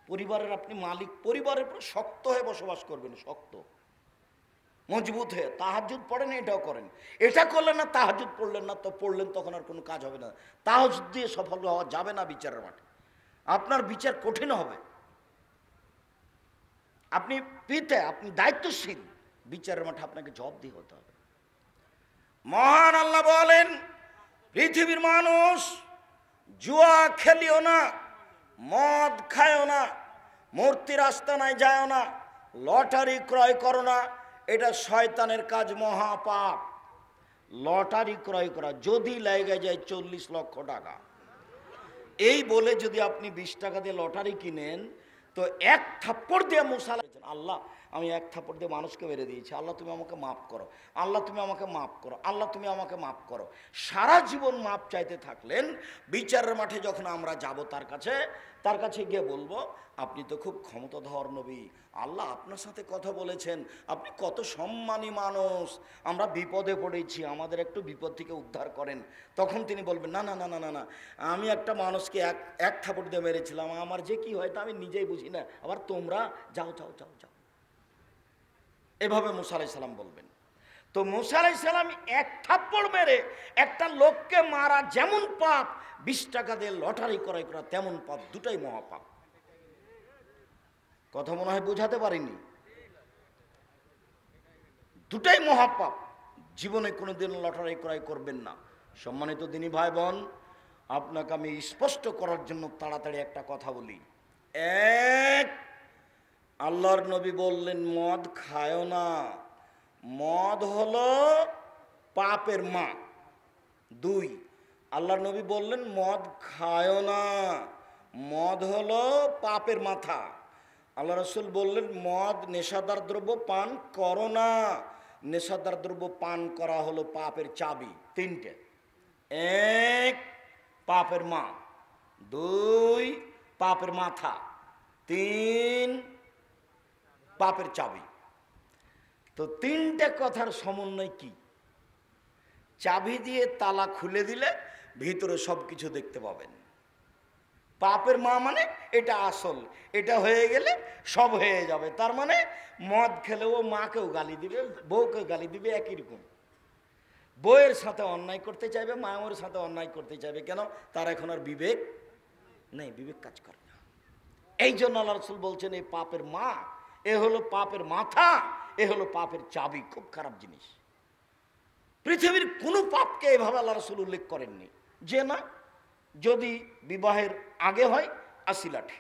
পরিবারের আপনি মালিক, পরিবারের উপর শক্ত হয়ে বসবাস করবেন, শক্ত মজবুত হয়ে। তাহাজ্জুদ পড়েন, এটাও করেন, এটা করলেন না, তাহাজ্জুদ পড়লেন না, তো পড়লেন তখন আর কোনো কাজ হবে না। তাহাজ্জুদ দিয়ে সফল হওয়া যাবে না বিচারের মাঠে, আপনার বিচার কঠিন হবে। আপনি পিতা, আপনি দায়িত্বশীল, বিচারের মাঠে আপনাকে জবাবদিহি হতে হবে। মহান আল্লাহ বলেন, পৃথিবীর মানুষ, জুয়া খেলিও না, মদ খায়ও না, মূর্তির আস্তানায় যায়ও না, লটারি ক্রয় করো না, এটা শয়তানের কাজ, মহাপাপ। লটারি ক্রয় করা যদি লেগে যায় 40 লক্ষ টাকা, এই বলে যদি আপনি 20 টাকা দিয়ে লটারি কিনেন, তো 1 থাপ্পড় দিয়ে মুসা, আল্লাহ আমি 1 থাপ্পড় দিয়ে মানুষকে মেরে দিয়েছি, আল্লাহ তুমি আমাকে মাফ করো, আল্লাহ তুমি আমাকে মাফ করো, আল্লাহ তুমি আমাকে মাফ করো। সারা জীবন মাপ চাইতে থাকলেন। বিচারের মাঠে যখন আমরা যাব তার কাছে গিয়ে বলবো, আপনি তো খুব ক্ষমতাধর নবী, আল্লাহ আপনার সাথে কথা বলেছেন, আপনি কত সম্মানী মানুষ, আমরা বিপদে পড়েছি, আমাদের একটু বিপদ থেকে উদ্ধার করেন। তখন তিনি বলবেন, না না না না না না, আমি একটা মানুষকে এক থাপড় দিয়ে মেরেছিলাম, আমার যে কি হয় তা আমি নিজেই বুঝি না, আবার তোমরা যাও যাও যাও যাও। এভাবে মুসা আলাইহিস সালাম বলবেন। তো মূসা আলাইহিস সালাম এক থাপ্পড় মেরে একটা লোককে মারা যেমন পাপ, 20 টাকা দিয়ে লটারি ক্রয় করা তেমন পাপ, দুটাই মহাপাপ। কথা মনে হয় বোঝাতে পারিনি। দুটাই মহাপাপ। জীবনে কোনোদিন লটারি ক্রয় করবেন না। সম্মানিত দিনী ভাই বোন, আপনাকে আমি স্পষ্ট করার জন্য তাড়াতাড়ি একটা কথা বলি। এক, আল্লাহর নবী বললেন মদ খায়ও না, মদ হলো পাপের মা। 2, আল্লাহর নবী বললেন মদ খায়ও না, মদ হলো পাপের মাথা। আল্লাহ রাসূল বললেন মদ নেশাদার দ্রব্য পান করো না, নেশাদার দ্রব্য পান করা হলো পাপের চাবি। 3টে। 1, পাপের মা। 2, পাপের মাথা। 3, পাপের চাবি। তো 3টে কথার সমন্বয় কি? চাবি দিয়ে তালা খুলে দিলে ভিতরে সব কিছু দেখতে পাবেন। পাপের মা মানে এটা আসল, এটা হয়ে গেলে সব হয়ে যাবে। তার মানে মদ খেলেও মাকেও গালি দিবে, বউকেও গালি দিবে, একই রকম। বউয়ের সাথে অন্যায় করতে চাইবে, মায়ের সাথে অন্যায় করতে চাইবে। কেন? তার এখন আর বিবেক নেই, বিবেক কাজ করে না। এই জন্য আল্লাহ রাসূল বলছেন এই পাপের মা, এ হলো পাপের মাথা, এ হলো পাপের চাবি। খুব খারাপ জিনিস। পৃথিবীর কোনো পাপকে এভাবে আল্লাহ রাসূল উল্লেখ করেননি যে না যদি বিবাহের আগে হয় 80 লাঠি,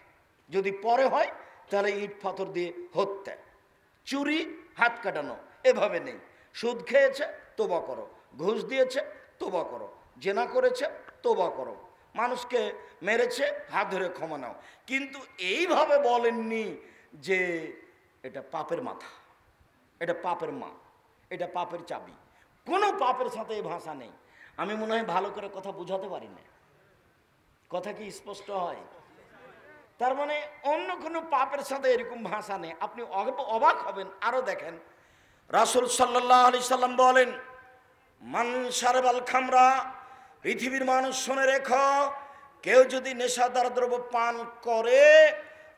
যদি পরে হয় তাহলে ইট পাথর দিয়ে হত্যা, চুরি হাত কাটানো, এভাবে নেই। সুদ খেয়েছে তোবা করো, ঘুষ দিয়েছে তোবা করো, জেনা করেছে তোবা করো, মানুষকে মেরেছে হাত ধরে ক্ষমা নাও। কিন্তু এইভাবে বলেননি যে এটা পাপের মাথা, এটা পাপের মা, এটা পাপের চাবি। কোনো পাপের সাথে এই ভাষা নেই। আমি মনে হয় ভালো করে কথা বুঝাতে পারি না। কথা কি স্পষ্ট হয়? তার মানে অন্য কোনো পাপের সাথে এরকম ভাষা নেই। আপনি অবাক হবেন। আরো দেখেন, রাসূল সাল্লাল্লাহু আলাইহি সাল্লাম বলেন মান শারবাল খামরা, পৃথিবীর মানুষ শুনে রেখো, কেউ যদি নেশাদার দ্রব্য পান করে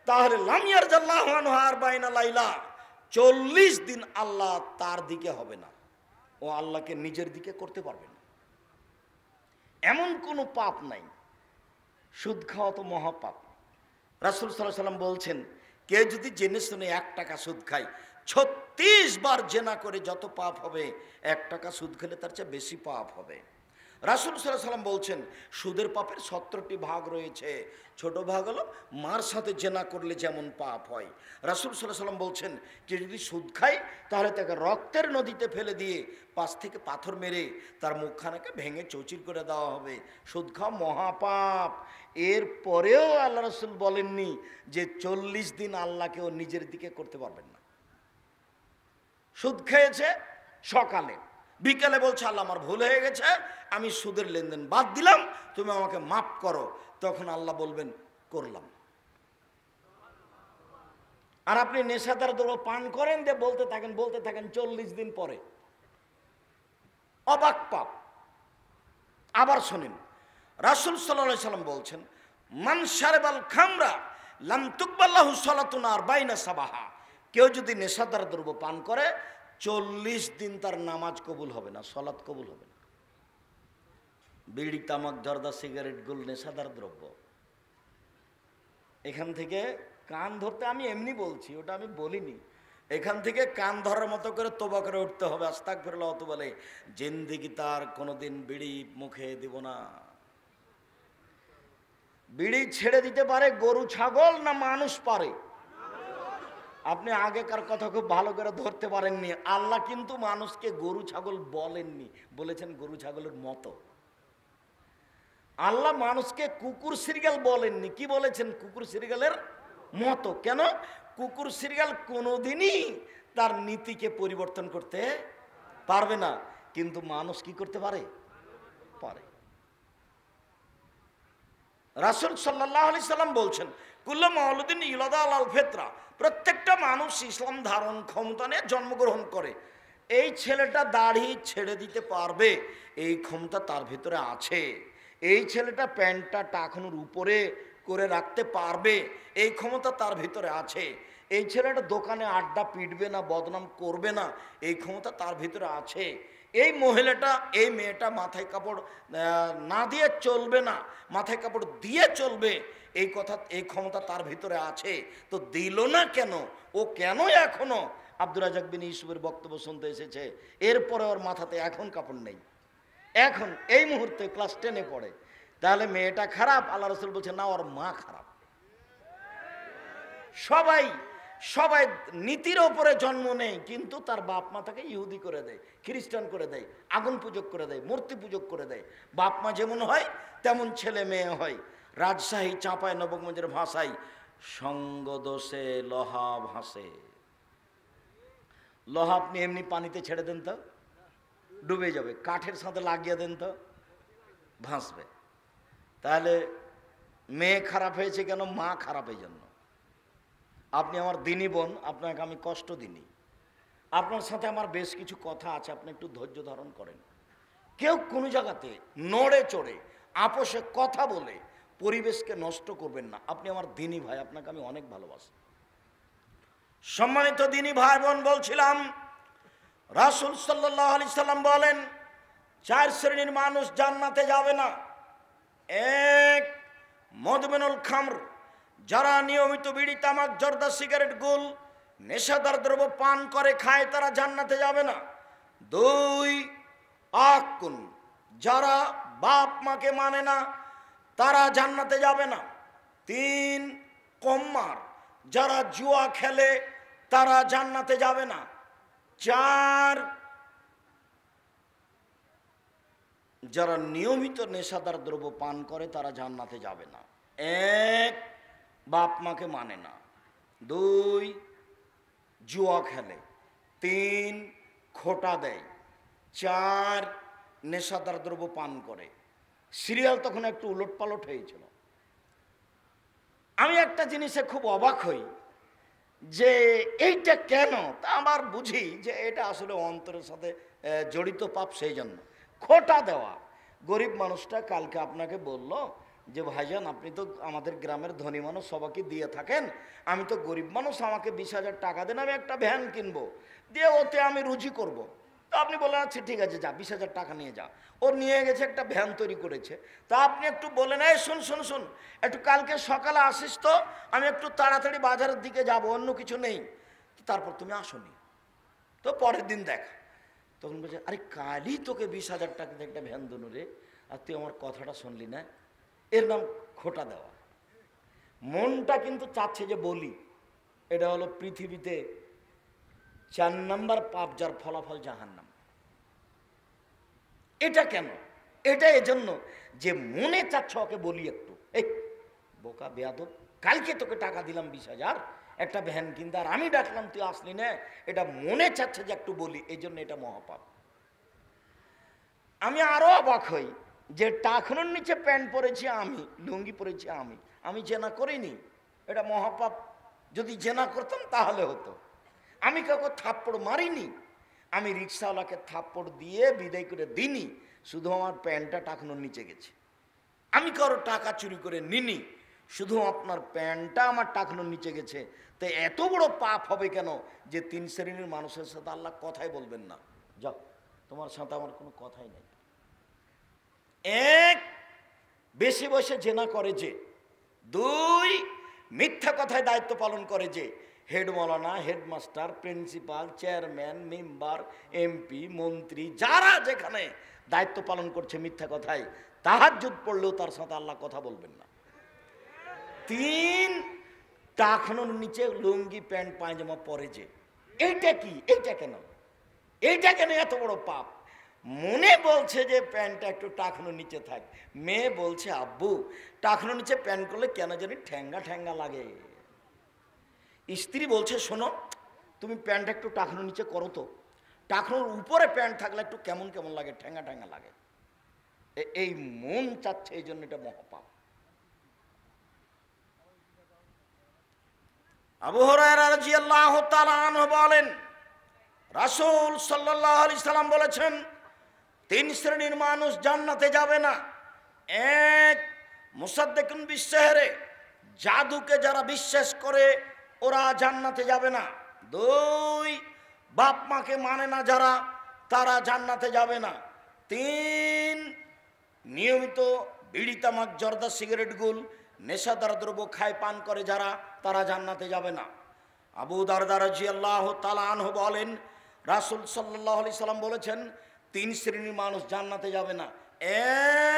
তাহলে লাম ইয়ারজাল্লাহু আনহু 40 লাইলা, 40 দিন আল্লাহ তার দিকে হবে না, ও আল্লাহকে নিজের দিকে করতে পারবে না। এমন কোনো পাপ নাই। সুদ খাওয়া তো মহাপাপ। রাসূল সাল্লাল্লাহু আলাইহি সাল্লাম বলছেন কেউ যদি জেনে শুনে 1 টাকা সুদ খায়, 36 বার জেনা করে যত পাপ হবে, 1 টাকা সুদ খেলে তার চেয়ে বেশি পাপ হবে। রাসূল সাল্লাল্লাহু আলাইহি সাল্লাম বলছেন সুদের পাপের 70টি ভাগ রয়েছে। ছোট ভাগ হলো মার সাথে জেনা করলে যেমন পাপ হয়। রাসূল সাল্লাল্লাহু আলাইহি সাল্লাম বলছেন যে যদি সুদ খায় তাহলে তাকে রক্তের নদীতে ফেলে দিয়ে 5 থেকে পাথর মেরে তার মুখখানাকে ভেঙে চৌচির করে দেওয়া হবে। সুদ খাওয়া মহাপাপ। এর পরেও আল্লাহ রাসূল বলেননি যে 40 দিন আল্লাহকে ও নিজের দিকে করতে পারবেন না। সুদ খেয়েছে সকালে, বিকেলে বলছে আল্লাহ আমার ভুল হয়ে গেছে, আমি সুদের লেনদেন বাদ দিলাম, তুমি আমাকে মাফ করো। তখন আল্লাহ বলবেন করলাম। আর আপনি নেশাদার দ্রব্য পান করেন দিয়ে বলতে থাকেন 40 দিন পরে। অবাক পাপ। আবার শোনেন, রাসূল সাল্লাল্লাহু আলাইহি সাল্লাম বলছেন মান শারবাল খামরা লাম তুকবাল লাহু সালাতুন 40 সাবাহা, কেউ যদি নেশাদার দ্রব্য পান করে 40 দিন তার নামাজ কবুল হবে না, সালাত কবুল হবে না। বিড়ি, তামাক, জর্দা, সিগারেট, গুল নেশাদার দ্রব্য। এখান থেকে কান ধরতে, আমি এমনি বলছি, ওটা আমি বলিনি। এখান থেকে কান ধরার মতো করে তোবা করে উঠতে হবে। আস্তাগফিরুল্লাহ তো বলে জিন্দেগি তার কোনোদিন বিড়ি মুখে দিব না। বিড়ি ছেড়ে দিতে পারে গরু ছাগল না মানুষ পারে? আপনি আগেকার কথা খুব ভালো করে ধরতে পারেননি। আল্লাহ কিন্তু মানুষকে গরু ছাগল বলেননি, বলেছেন গরু ছাগলের মতো। আল্লাহ মানুষকে কুকুর সিরগাল বলেননি, কি বলেছেন? কুকুর সিরগালের মতো। কেন? কুকুর সিরগাল কোনোদিনই তার নীতিকে পরিবর্তন করতে পারবে না, কিন্তু মানুষ কি করতে পারে? পারে। রাসূল সাল্লাল্লাহু আলাইহি সাল্লাম বলছেন কুল্লু মাউলুদিন ইউলাদা আলাল ফিতরা, প্রত্যেকটা মানুষ ইসলাম ধারণ ক্ষমতা নিয়ে জন্মগ্রহণ করে। এই ছেলেটা দাড়ি ছেড়ে দিতে পারবে, এই ক্ষমতা তার ভিতরে আছে। এই ছেলেটা প্যান্টটা টাকনুর উপরে করে রাখতে পারবে, এই ক্ষমতা তার ভিতরে আছে। এই ছেলেটা দোকানে আড্ডা পিটবে না, বদনাম করবে না, এই ক্ষমতা তার ভিতরে আছে। এই মহিলাটা, এই মেয়েটা মাথায় কাপড় না দিয়ে চলবে না, মাথায় কাপড় দিয়ে চলবে, এই কথা, এই ক্ষমতা তার ভিতরে আছে। তো দিল না কেন? ও কেন এখনো আব্দুর রাজ্জাক বিন ইউসুফের বক্তব্য শুনতে এসেছে? এরপরে ওর মাথাতে এখন কাপড় নেই, এখন এই মুহূর্তে ক্লাস 10-এ পড়ে। তাহলে মেয়েটা খারাপ? আল্লাহ রাসূল বলছে না, ওর মা খারাপ। সবাই সবাই নীতির ওপরে জন্ম নেই, কিন্তু তার বাপ মা তাকে ইহুদি করে দেয়, খ্রিস্টান করে দেয়, আগুন পূজক করে দেয়, মূর্তি পূজক করে দেয়। বাপ মা যেমন হয় তেমন ছেলে মেয়ে হয়। রাজশাহী চাঁপায় নবগঞ্জের ভাষায় সঙ্গ দোষে লোহা ভাসে। লোহা আপনি এমনি পানিতে ছেড়ে দেন তো ডুবে যাবে, কাঠের সাথে লাগিয়ে দেন তো ভাসবে। তাহলে মেয়ে খারাপ হয়েছে কেন? মা খারাপ এই জন্য। আপনি আমার দিনী বোন, আপনাকে আমি কষ্ট দিনি, আপনার সাথে আমার বেশ কিছু কথা আছে, আপনি একটু ধৈর্য ধারণ করেন। কেউ কোনো জায়গাতে নড়ে চড়ে আপোষে কথা বলে পরিবেশকে নষ্ট করবেন না। আপনি আমার দিনী ভাই, আপনাকে আমি অনেক ভালোবাসি। সম্মানিত দিনী ভাই বোন, বলছিলাম রাসূল সাল্লাল্লাহু আলাইহি সাল্লাম বলেন 4 শ্রেণীর মানুষ জান্নাতে যাবে না। এক, মদমিনুল খামর, যারা নিয়মিত বিড়ি, তামাক, জর্দা, সিগারেট, গুল, নেশাদার দ্রব্য পান করে খায়, তারা জান্নাতে যাবে না। 2, আকুন, যারা বাপ মাকে মানে না, তারা জান্নাতে যাবে না। 3, কম্মার, যারা জুয়া খেলে, তারা জান্নাতে যাবে না। 4, যারা নিয়মিত নেশাদার দ্রব্য পান করে, তারা জান্নাতে যাবে না। 1, বাপ মাকে মানে না। 2, জুয়া খেলে। 3, খোটা দেয়। 4, নেশাদার দ্রব্য পান করে। সিরিয়াল তখন একটু উলট পালট হয়েছিল। আমি একটা জিনিসে খুব অবাক হই যে এইটা কেন, তা আবার বুঝি যে এটা আসলে অন্তরের সাথে জড়িত পাপ। সেই জন্য খোটা দেওয়া। গরিব মানুষটা কালকে আপনাকে বলল যে ভাইজান, আপনি তো আমাদের গ্রামের ধনী মানুষ, সবাইকে দিয়ে থাকেন, আমি তো গরিব মানুষ, আমাকে 20,000 টাকা দেন, আমি একটা ভ্যান কিনবো, দিয়ে ওতে আমি রুজি করব। তো আপনি বললেন আচ্ছা ঠিক আছে, যা 20,000 টাকা নিয়ে যা। ও নিয়ে গেছে, একটা ভ্যান তৈরি করেছে। তা আপনি একটু বলেন, এই শুন শুন শুন, একটু কালকে সকালে আসিস তো, আমি একটু তাড়াতাড়ি বাজারের দিকে যাব, অন্য কিছু নেই। তারপর তুমি আসনি, তো পরের দিন দেখা। তখন বলছে, আরে কালই তোকে 20,000 টাকা দিয়ে একটা ভ্যান দনু রে, আর তুই আমার কথাটা শুনলি না। এর নাম খোটা দেওয়া। মনটা কিন্তু চাচ্ছে যে বলি। এটা হলো পৃথিবীতে 4 নম্বর পাপ, যার ফলাফল জাহান্নাম। এটা কেন? এটা এজন্য যে মনে চাচ্ছে ওকে বলি একটু, এই বোকা বেয়াদব, কালকে তোকে টাকা দিলাম 20,000 একটা ভ্যান কিনতে, আর আমি ডাকলাম তুই আসলি না। এটা মনে চাচ্ছে যে একটু বলি, এই জন্য এটা মহাপাপ। আমি আরো অবাক হই যে টাকনুর নিচে প্যান্ট পরেছি আমি, লুঙ্গি পরেছি আমি জেনা করিনি, এটা মহাপাপ। যদি জেনা করতাম তাহলে হতো। আমি কাউকে থাপ্পড় মারিনি, আমি রিক্সাওয়ালাকে থাপ্পড় দিয়ে বিদায় করে দিইনি, শুধু আমার প্যান্টটা টাকনুর নিচে গেছে। আমি কারো টাকা চুরি করে নিনি, শুধু আপনার প্যান্টটা আমার টাকনুর নিচে গেছে। তো এত বড় পাপ হবে কেন যে 3 শ্রেণীর মানুষের সাথে আল্লাহ কথাই বলবেন না? যাও, তোমার সাথে আমার কোনো কথাই নেই। 1, বেশি বসে জেনা করে যে। 2, মিথ্যা কথায় দায়িত্ব পালন করে যে। হেড মৌলানা, headmaster, principal, chairman, member, MP, মন্ত্রী, যারা যেখানে দায়িত্ব পালন করছে মিথ্যা কথায়, তাহাজ্জুদ পড়লেও তার সাথে আল্লাহ কথা বলবেন না। 3, টাকনুর নিচে লুঙ্গি প্যান্ট পায়জামা পরে যে। এইটা কি? এইটা কেন? এইটা কেন এত বড় পাপ? মনে বলছে যে প্যান্টটা একটু টাকনুর নিচে থাক, মেয়ে বলছে আব্বু টাকনুর নিচে প্যান্ট করলে কেন জানি ঠ্যাঙ্গা ঠ্যাঙ্গা লাগে। স্ত্রী বলছে শোনো, তুমি প্যান্ট একটু টাকনুর নিচে করো তো, টাকনুর উপরে প্যান্ট থাকলে একটু কেমন কেমন লাগে, ঠ্যাঙ্গা ঠ্যাঙ্গা লাগে। এই মন চাচ্ছে, এই জন্য এটা মহাপাপ। আবু হুরায়রা রাদিয়াল্লাহু তাআলা আনহু বলেন, রাসূল সাল্লাল্লাহু আলাইহি সাল্লাম বলেছেন 3 শ্রেণীর মানুষ জান্নাতে যাবে না। 1, মুসাদ্দিকুন বিসসিহরি, জাদুকে যারা বিশ্বাস করে ওরা জান্নাতে যাবে না। 2, বাপ মাকে মানে না যারা, তারা জান্নাতে যাবে না। 3, নিয়মিত বিড়ি তামাক জর্দা সিগারেট গুল নেশাদার দ্রব্য খায় পান করে যারা, তারা জান্নাতে যাবে না। আবু দারদা রাদিয়াল্লাহু তাআলা আনহু বলেন, রাসূল সাল্লাল্লাহু আলাইহি সাল্লাম বলেছেন 3 শ্রেণীর মানুষ জান্নাতে যাবে না।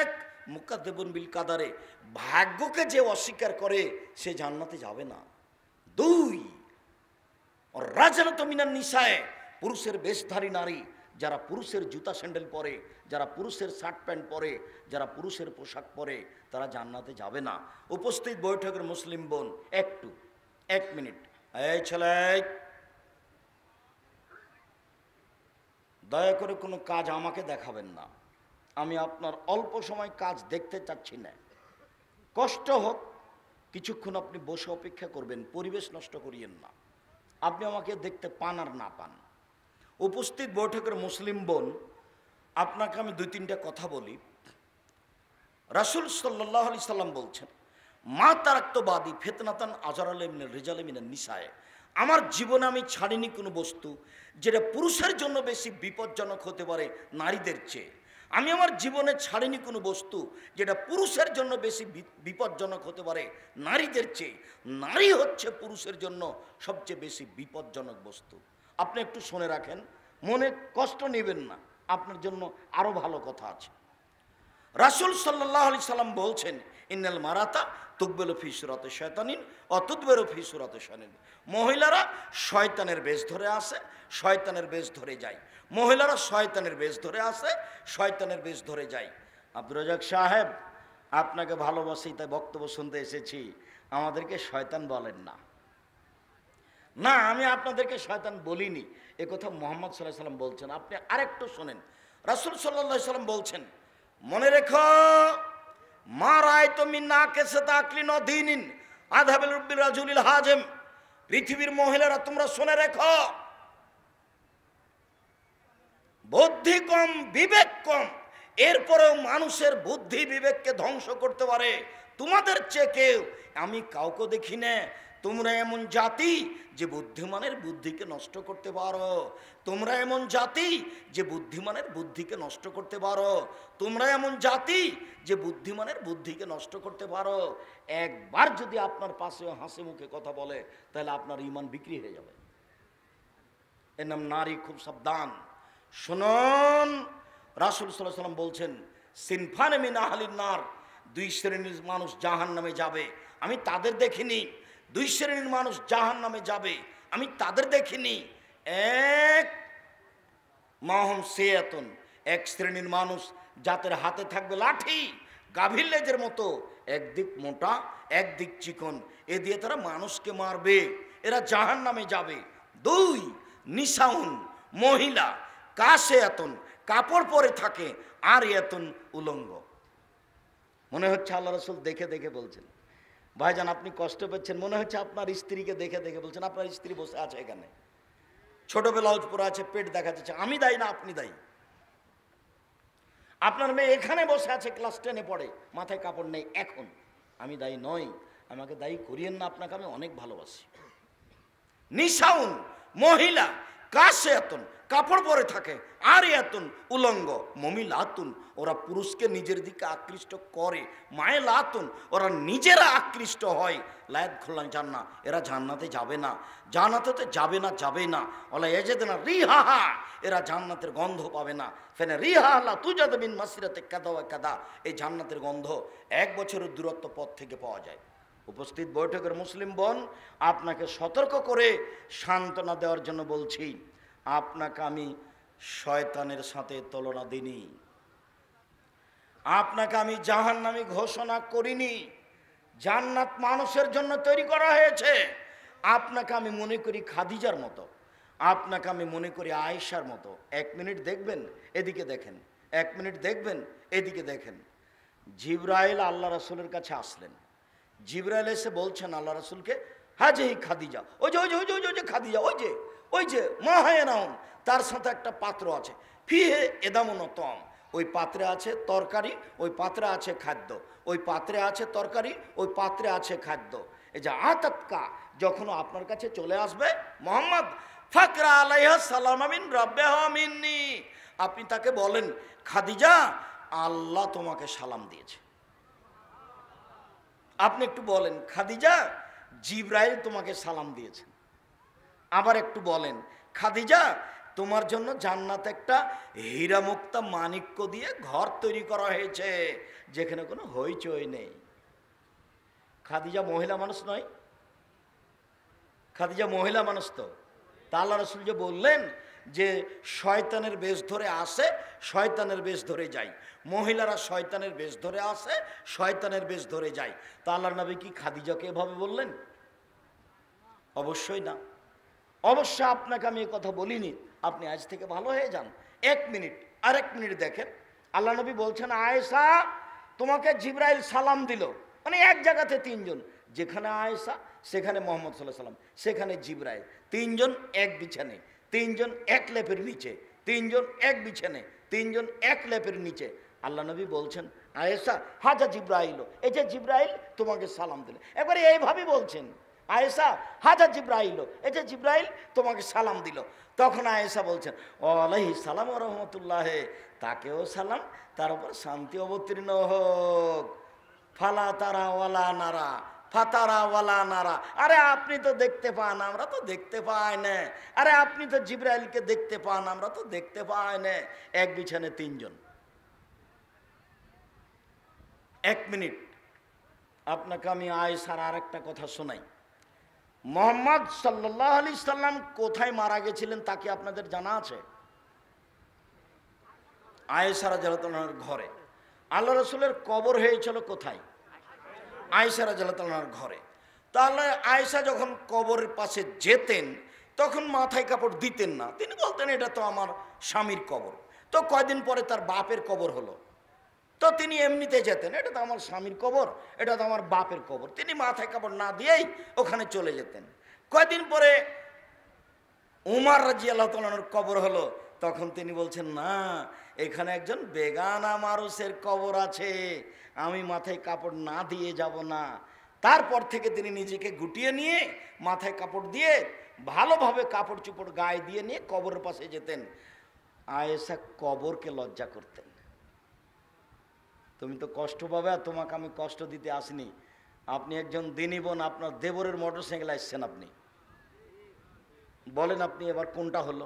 1, মুকাদ্দিবুন বিল কাদারে, ভাগ্যকে যে অস্বীকার করে সে জান্নাতে যাবে না। 2, রাজানত মিনান নিসায়ে, পুরুষের বেশধারী নারী, যারা পুরুষের জুতা স্যান্ডেল পরে, যারা পুরুষের শার্ট প্যান্ট পরে, যারা পুরুষের পোশাক পরে, তারা জান্নাতে যাবে না। উপস্থিত বৈঠকের মুসলিম বোন, 1 মিনিট, এই ছেলে, দয়া করে কোনো কাজ আমাকে দেখাবেন না। আমি আপনার অল্প সময় কাজ দেখতে চাচ্ছি না। কষ্ট হোক, কিছুক্ষণ আপনি বসে অপেক্ষা করবেন, পরিবেশ নষ্ট করিয়েন না। আপনি আমাকে দেখতে পান আর না পান। উপস্থিত বৈঠকের মুসলিম বোন, আপনাকে আমি 2-3টা কথা বলি। রাসূল সাল্লাল্লাহু আলাইহি সাল্লাম বলছেন, মা তারাক্তবাদী ফিতনাতান আজারালে মিনার রিজালে মিনান নিসায়ে, আমার জীবনে আমি ছাড়িনি কোনো বস্তু যেটা পুরুষের জন্য বেশি বিপজ্জনক হতে পারে নারীদের চেয়ে। আমি আমার জীবনে ছাড়িনি কোনো বস্তু যেটা পুরুষের জন্য বেশি বিপজ্জনক হতে পারে নারীদের চেয়ে। নারী হচ্ছে পুরুষের জন্য সবচেয়ে বেশি বিপজ্জনক বস্তু। আপনি একটু শুনে রাখেন, মনে কষ্ট নেবেন না, আপনার জন্য আরো ভালো কথা আছে। রাসূল সাল্লাল্লাহু আলাইহি সাল্লাম বলছেন, ইন্নাল মারাতা তুকবেলু ফি সুরাতে শয়তানিন ও তুদবেরু ফি সুরাতে শানিন, মহিলারা শয়তানের বেশ ধরে আসে, শয়তানের বেশ ধরে যায়। মহিলারা শয়তানের বেশ ধরে আসে, শয়তানের বেশ ধরে যায়। আব্দুর রাজ্জাক সাহেব, আপনাকে ভালোবাসি তাই বক্তব্য শুনতে এসেছি, আমাদেরকে শয়তান বলেন না। না, আমি আপনাদেরকে শয়তান বলিনি, এ কথা মুহাম্মদ সাল্লাল্লাহু আলাইহি সাল্লাম বলছেন। আপনি আরেকটু শোনেন, রাসূল সাল্লাল্লাহু আলাইহি সাল্লাম বলছেন, মনে রেখো, মা রাআইতু মিন নাকিসাত আকলিন ওয়া দীনিন আযহাবিল রুব্বিল রাজুলিল হাজিম, পৃথিবীর মহিলারা তোমরা শুনে রেখো, বুদ্ধি কম, বিবেক কম, এরপরেও মানুষের বুদ্ধি বিবেককে ধ্বংস করতে পারে তোমাদের চেয়ে কেউ আমি কাউকে দেখি না। তোমরা এমন জাতি যে বুদ্ধিমানের বুদ্ধিকে নষ্ট করতে পারো, তোমরা এমন জাতি যে বুদ্ধিমানের বুদ্ধিকে নষ্ট করতে পারো, তোমরা এমন জাতি যে বুদ্ধিমানের বুদ্ধিকে নষ্ট করতে পারো। একবার যদি আপনার পাশে হাসি মুখে কথা বলে, তাহলে আপনার ঈমান বিক্রি হয়ে যাবে। এর নাম নারী, খুব সাবধান। শুনুন, রাসূল সাল্লাল্লাহু আলাইহি সাল্লাম বলছেন, সিনফানে মিন আহলিন নার, 2 শ্রেণীর মানুষ জাহান্নামে যাবে, আমি তাদের দেখিনি। 2 শ্রেণীর মানুষ জাহান্নামে যাবে, আমি তাদের দেখিনি। 1, মাহুম সিয়াতুন, 1 শ্রেণীর মানুষ যাদের হাতে থাকবে লাঠি, গাভীর লেজের মতো, একদিক মোটা একদিক চিকন, এ দিয়ে তারা মানুষকে মারবে, এরা জাহান্নামে যাবে। 2, নিসাউন, মহিলা, কাশে এতন, কাপড় পরে থাকে, আর এতন উলঙ্গ। মনে হচ্ছে আল্লাহ রাসূল দেখে দেখে বলছেন। ভাইজান, আপনি কষ্ট পাচ্ছেন, মনে হচ্ছে আপনার স্ত্রীকে দেখে দেখে বলছেন। আপনার স্ত্রী বসে আছে এখানে, ছোট ব্লাউজ পরে আছে, পেট দেখা যাচ্ছে। আমি দায়ী না, আপনি দায়ী। আপনার মেয়ে এখানে বসে আছে, ক্লাস 10-এ পড়ে, মাথায় কাপড় নেই, এখন আমি দায়ী নই, আমাকে দায়ী করিয়েন না, আপনাকে আমি অনেক ভালোবাসি। নিসাউন, মহিলা, কাশে এতন, কাপড় পরে থাকে, আর এতন উলঙ্গ, মমিলাতুন, ওরা পুরুষকে নিজের দিকে আকৃষ্ট করে, মায়েলাতুন, ওরা নিজেরা আকৃষ্ট হয়, লায়াত খোলান জান্না, এরা জান্নাতে যাবে না, জান্নাতে যাবে না, যাবে না। ওলা ইয়াজিদুনা রিহাহা, এরা জান্নাতের গন্ধ পাবে না। ফেনে রিহা লা তুজাদ মিন মাসিরাতে কাদা ওয়া কাদা, এই জান্নাতের গন্ধ 1 বছরের দূরত্ব পথ থেকে পাওয়া যায়। উপস্থিত বৈঠকের মুসলিম বোন, আপনাকে সতর্ক করে সান্ত্বনা দেওয়ার জন্য বলছি, আপনাকে আমি শয়তানের সাথে তুলনা দিইনি, আপনাকে আমি জাহান্নামী ঘোষণা করিনি। জান্নাত মানুষের জন্য তৈরি করা হয়েছে। আপনাকে আমি মনে করি খাদিজার মতো, আপনাকে আমি মনে করি আয়েশার মতো। 1 মিনিট দেখবেন, এদিকে দেখেন, 1 মিনিট দেখবেন, এদিকে দেখেন। জিবরাইল আল্লাহ রাসূলের কাছে আসলেন, জিবরাইল এসে বলছেন আল্লাহ রাসূলকে, হাজি খাদিজা, ওই যে ওই যে ওই যে ওই যে খাদিজা, ওই যে মাহায়নাউন, তার সাথে একটা পাত্র আছে, ফিহে এদামুনতম, ওই পাত্রে আছে তরকারি, ওই পাত্রে আছে খাদ্য, ওই পাত্রে আছে তরকারি, ওই পাত্রে আছে খাদ্য। এই যে আতাতকা, যখন আপনার কাছে চলে আসবে মোহাম্মদ, ফাকরা আলাইহা সালাম মিন রাব্বিহা মিন্নি, আপনি তাকে বলেন, খাদিজা আল্লাহ তোমাকে সালাম দিয়েছে। আপনি একটু বলেন, খাদিজা জিবরাইল তোমাকে সালাম দিয়েছে। আবার একটু বলেন, খাদিজা তোমার জন্য জান্নাতে একটা হীরা মুক্তা মাণিক্য দিয়ে ঘর তৈরি করা হয়েছে, যেখানে কোনো হইচই নেই। খাদিজা মহিলা মানুষ নয়? খাদিজা মহিলা মানুষ তো। তা আল্লাহ রাসূল যে বললেন যে শয়তানের বেশ ধরে আসে, শয়তানের বেশ ধরে যায়, মহিলারা শয়তানের বেশ ধরে আসে, শয়তানের বেশ ধরে যায়। তা আল্লাহর নবী কি খাদিজাকে এভাবে বললেন? অবশ্যই না। অবশ্য আপনাকে আমি এ কথা বলিনি, আপনি আজ থেকে ভালো হয়ে যান। 1 মিনিট, আরেক মিনিট দেখেন, আল্লাহ নবী বলছেন, আয়েশা তোমাকে জিবরাইল সালাম দিল। মানে এক জায়গাতে 3 জন, যেখানে আয়েশা সেখানে মোহাম্মদ সাল্লাল্লাহু আলাইহি সাল্লাম, সেখানে জিবরাইল, 3 জন এক বিছানে, 3 জন এক লেপের নিচে, 3 জন এক বিছানে, 3 জন এক লেপের নিচে। আল্লাহ নবী বলছেন, আয়েশা হাজা জিবরাইল, এই যে জিবরাইল তোমাকে সালাম দিল। একবারে এইভাবে বলছেন, আয়েশা হাজা জিবরাইল, এই যে জিবরাইল তোমাকে সালাম দিল। তখন আয়েশা বলছেন, ওয়ালাইহিস সালাম ওয়া রাহমাতুল্লাহ, তাকেও সালাম, তার উপর শান্তি অবতীর্ণ হোক। ফালা তারা ওয়ালা নারা, ফাতারা ওয়ালা নারা। আরে আপনি তো দেখতে পান, আমরা তো দেখতে পাই না। আরে আপনি তো জিবরাইলকে দেখতে পান, আমরা তো দেখতে পাই না। এক বিছানে 3 জন। 1 মিনিট, আপনাকে আমি আয়েশার আর একটা কথা শোনাই। মুহাম্মদ সাল্লাল্লাহু আলাইহি সাল্লাম কোথায় মারা গেছিলেন তা কি আপনাদের জানা আছে? আয়েশা রাদিয়াল্লাহু আনহার ঘরে। আল্লাহ রাসূলের কবর হয়েছিল কোথায়? আয়েশা রাদিয়াল্লাহু আনহার ঘরে। তাহলে আয়েশা যখন কবরের পাশে যেতেন তখন মাথায় কাপড় দিতেন না, তিনি বলতেন এটা তো আমার স্বামীর কবর। তো কয়দিন পরে তার বাপের কবর হলো, তো তিনি এমনিতে যেতেন, এটা তো আমার স্বামীর কবর, এটা তো আমার বাপের কবর, তিনি মাথায় কাপড় না দিয়েই ওখানে চলে যেতেন। কয়দিন পরে উমর রাদিয়াল্লাহু তাআলার কবর হলো, তখন তিনি বলছেন, না এখানে একজন বেগানা মানুষের কবর আছে, আমি মাথায় কাপড় না দিয়ে যাব না। তারপর থেকে তিনি নিজেকে গুটিয়ে নিয়ে মাথায় কাপড় দিয়ে ভালোভাবে কাপড় চোপড় গায়ে দিয়ে নিয়ে কবরের পাশে যেতেন। আয়েশা কবরকে লজ্জা করতেন। তুমি তো কষ্ট পাবে, আর তোমাকে আমি কষ্ট দিতে আসিনি। আপনি একজন দিনী বোন, আপনার দেবরের মোটরসাইকেল আসছেন, আপনি বলেন আপনি এবার কোনটা হলো?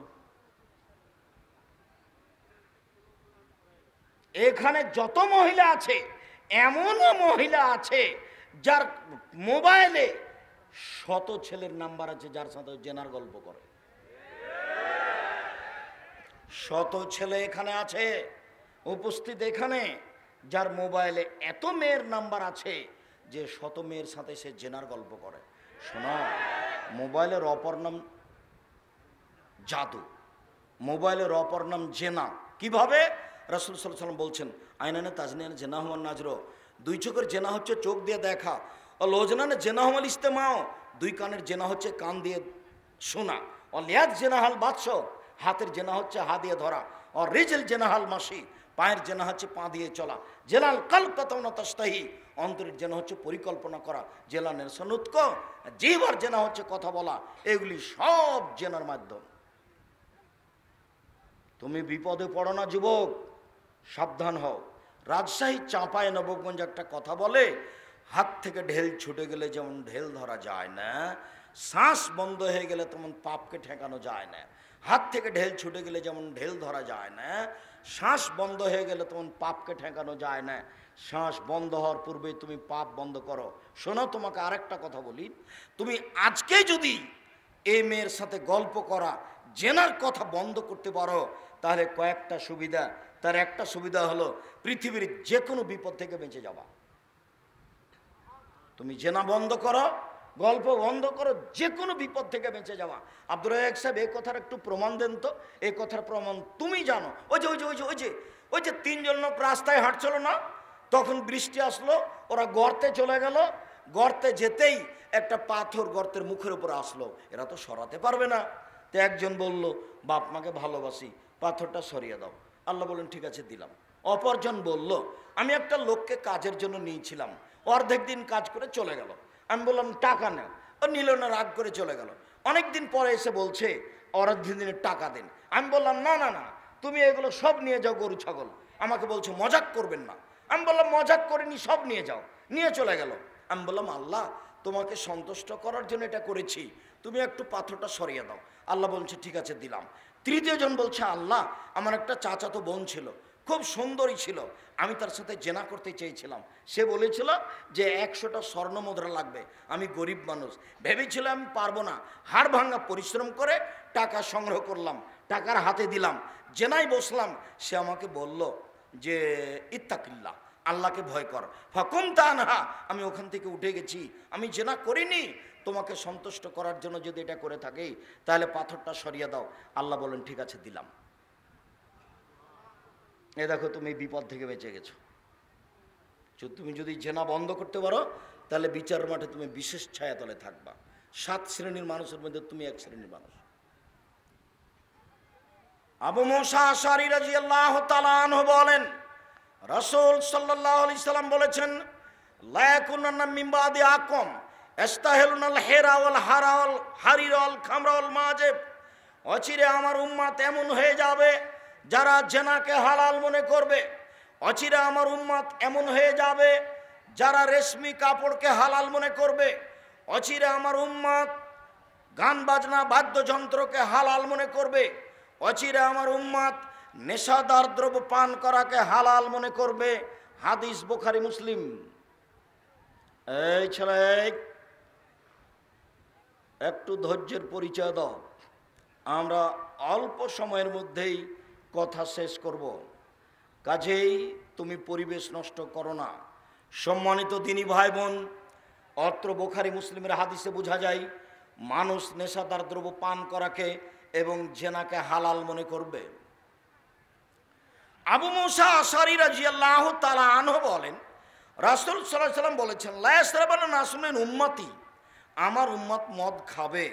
এখানে যত মহিলা আছে, এমনও মহিলা আছে যার মোবাইলে 100 ছেলের নাম্বার আছে, যার সাথে জেনার গল্প করে। 100 ছেলে এখানে আছে উপস্থিত এখানে, যার মোবাইলে এত মেয়ের নাম্বার আছে যে 100 মেয়ের সাথে সে জেনার গল্প করে। শোনো, মোবাইলের অপর নাম জাদু, মোবাইলের অপর নাম জেনা। কিভাবে? রাসূল সাল্লাল্লাহু আলাইহি ওয়াসাল্লাম বলছেন, আইনানে তাজনিয়ান জেনা হুয়ান নাজর, 2 চোখের জেনা হচ্ছে চোখ দিয়ে দেখা। ও লোজনানে জেনা হুয়াল ইস্তেমাও, 2 কানের জেনা হচ্ছে কান দিয়ে শোনা। ও লিয়াদ জেনা হাল বাদশ, হাতের জেনা হচ্ছে হাত দিয়ে ধরা। ও রিজল জেনা হাল মাসি, পায়ের জেনা হচ্ছে পা দিয়ে চলা। জেলাল কলব তাতাওনা তাস্তাহি, অন্তরের জেনা হচ্ছে পরিকল্পনা করা। জেলানের সনুৎক, জিহ্বার জেনা হচ্ছে কথা বলা। এগুলি সব জেনার মাধ্যম। তুমি বিপদে পড়ো না যুবক, সাবধান হও। রাজশাহী চাঁপায় নবগঞ্জ একটা কথা বলে, হাত থেকে ঢেল ছুটে গেলে যেমন ঢেল ধরা যায় না, শ্বাস বন্ধ হয়ে গেলে তেমন পাপকে ঠেকানো যায় না। হাত থেকে ঢেল ছুটে গেলে যেমন ঢেল ধরা যায় না, শ্বাস বন্ধ হয়ে গেলে তেমন পাপকে ঠেকানো যায় না। শ্বাস বন্ধ হওয়ার পূর্বেই তুমি পাপ বন্ধ করো। শোনো, তোমাকে আরেকটা কথা বলি, তুমি আজকে যদি এই মেয়ের সাথে গল্প করা, জেনার কথা বন্ধ করতে পারো, তাহলে কয়েকটা সুবিধা। তার একটা সুবিধা হলো পৃথিবীর যে কোনো বিপদ থেকে বেঁচে যাওয়া। তুমি জেনা বন্ধ করো, গল্প বন্ধ করো, যে কোনো বিপদ থেকে বেঁচে যাওয়া। আব্দুর রাজ্জাক সাহেব এই কথার একটু প্রমাণ দেন তো। এই কথার প্রমাণ তুমি জানো। ওই যে 3 জন লোক রাস্তায় হাঁটছিল না, তখন বৃষ্টি আসলো, ওরা গর্তে চলে গেল। গর্তে যেতেই একটা পাথর গর্তের মুখের উপর আসলো, এরা তো সরাতে পারবে না। তো একজন বলল, বাপ মাকে ভালোবাসি, পাথরটা সরিয়ে দাও। আল্লাহ বলেন ঠিক আছে দিলাম। অপরজন বলল, আমি একটা লোককে কাজের জন্য নিয়েছিলাম, অর্ধেক দিন কাজ করে চলে গেল, আমি বললাম টাকা নেও, ও নিল না, রাগ করে চলে গেল। অনেকদিন পরে এসে বলছে অর্ধ দিনের টাকা দেন। আমি বললাম না না না, তুমি এগুলো সব নিয়ে যাও গরু ছাগল। আমাকে বলছে মজাক করবেন না। আমি বললাম মজাক করিনি, সব নিয়ে যাও, নিয়ে চলে গেল। আমি বললাম আল্লাহ তোমাকে সন্তুষ্ট করার জন্য এটা করেছি, তুমি একটু পাথরটা সরিয়ে দাও। আল্লাহ বলছে ঠিক আছে দিলাম। তৃতীয় জন বলছে আল্লাহ আমার একটা চাচাতো বোন ছিল, খুব সুন্দরী ছিল, আমি তার সাথে জেনা করতে চেয়েছিলাম। সে বলেছিল যে 100টা স্বর্ণ মুদ্রা লাগবে। আমি গরিব মানুষ, ভেবেছিলাম আমি পারবো না। হাড় ভাঙা পরিশ্রম করে টাকা সংগ্রহ করলাম, টাকার হাতে দিলাম, জেনায় বসলাম। সে আমাকে বলল যে ইত্তাকিল্লাহ, আল্লাহকে ভয় কর, ফাকুম তানহা। আমি ওখান থেকে উঠে গেছি, আমি জেনা করিনি। তোমাকে সন্তুষ্ট করার জন্য যদি এটা করে থাকি তাহলে পাথরটা সরিয়ে দাও। আল্লাহ বলেন ঠিক আছে দিলাম। এ দেখো তুমি বিপদ থেকে বেঁচে গেছো। তুমি যদি জেনা বন্ধ করতে পারো তাহলে বিচার মাঠে তুমি বিশেষ ছায়াতলে থাকবা। 7 শ্রেণীর মানুষের মধ্যে তুমি 1 শ্রেণীর মানুষ। আবু মুসা আশআরী রাদিয়াল্লাহু তাআলা আনহু বলেন রাসূল সাল্লাল্লাহু আলাইহি সাল্লাম বলেছেন লা ইয়াকুনান্না মিন বাদি আকুম ইস্তাহিলুনাল হিরা ওয়াল হারা ওয়াল হারির ওয়াল খামরা ওয়াল মাজিব। অচিরে আমার উম্মত এমন হয়ে যাবে যারা জেনাকে হালাল মনে করবে। অচিরে আমার উম্মত এমন হয়ে যাবে যারা রেশমি কাপড়কে হালাল মনে করবে। অচিরে আমার উম্মত গান বাজনা বাদ্যযন্ত্রকে হালাল মনে করবে। অচিরে আমার উম্মত নেশাদার দ্রব্য পান করাকে হালাল মনে করবে। হাদিস বুখারী মুসলিম। এই ছেলে একটু ধৈর্যের পরিচয় দাও, আমরা অল্প সময়ের মধ্যেই কথা শেষ করব। কাজেই তুমি পরিবেশ নষ্ট করো না। সম্মানিত দিনী ভাই বোন, অত্র বুখারী মুসলিমের হাদিসে বোঝা যায় মানুষ নেশাদার দ্রব্য পান করাকে এবং জেনাকে হালাল মনে করবে। আবু মুসা আশআরী রাদিয়াল্লাহু তাআলা আনহু বলেন রাসূল সাল্লাল্লাহু আলাইহি সাল্লাম বলেছেন লা ইয়াশরাবানা নাসুন মিন উম্মতি, আমার উম্মত মদ খাবে,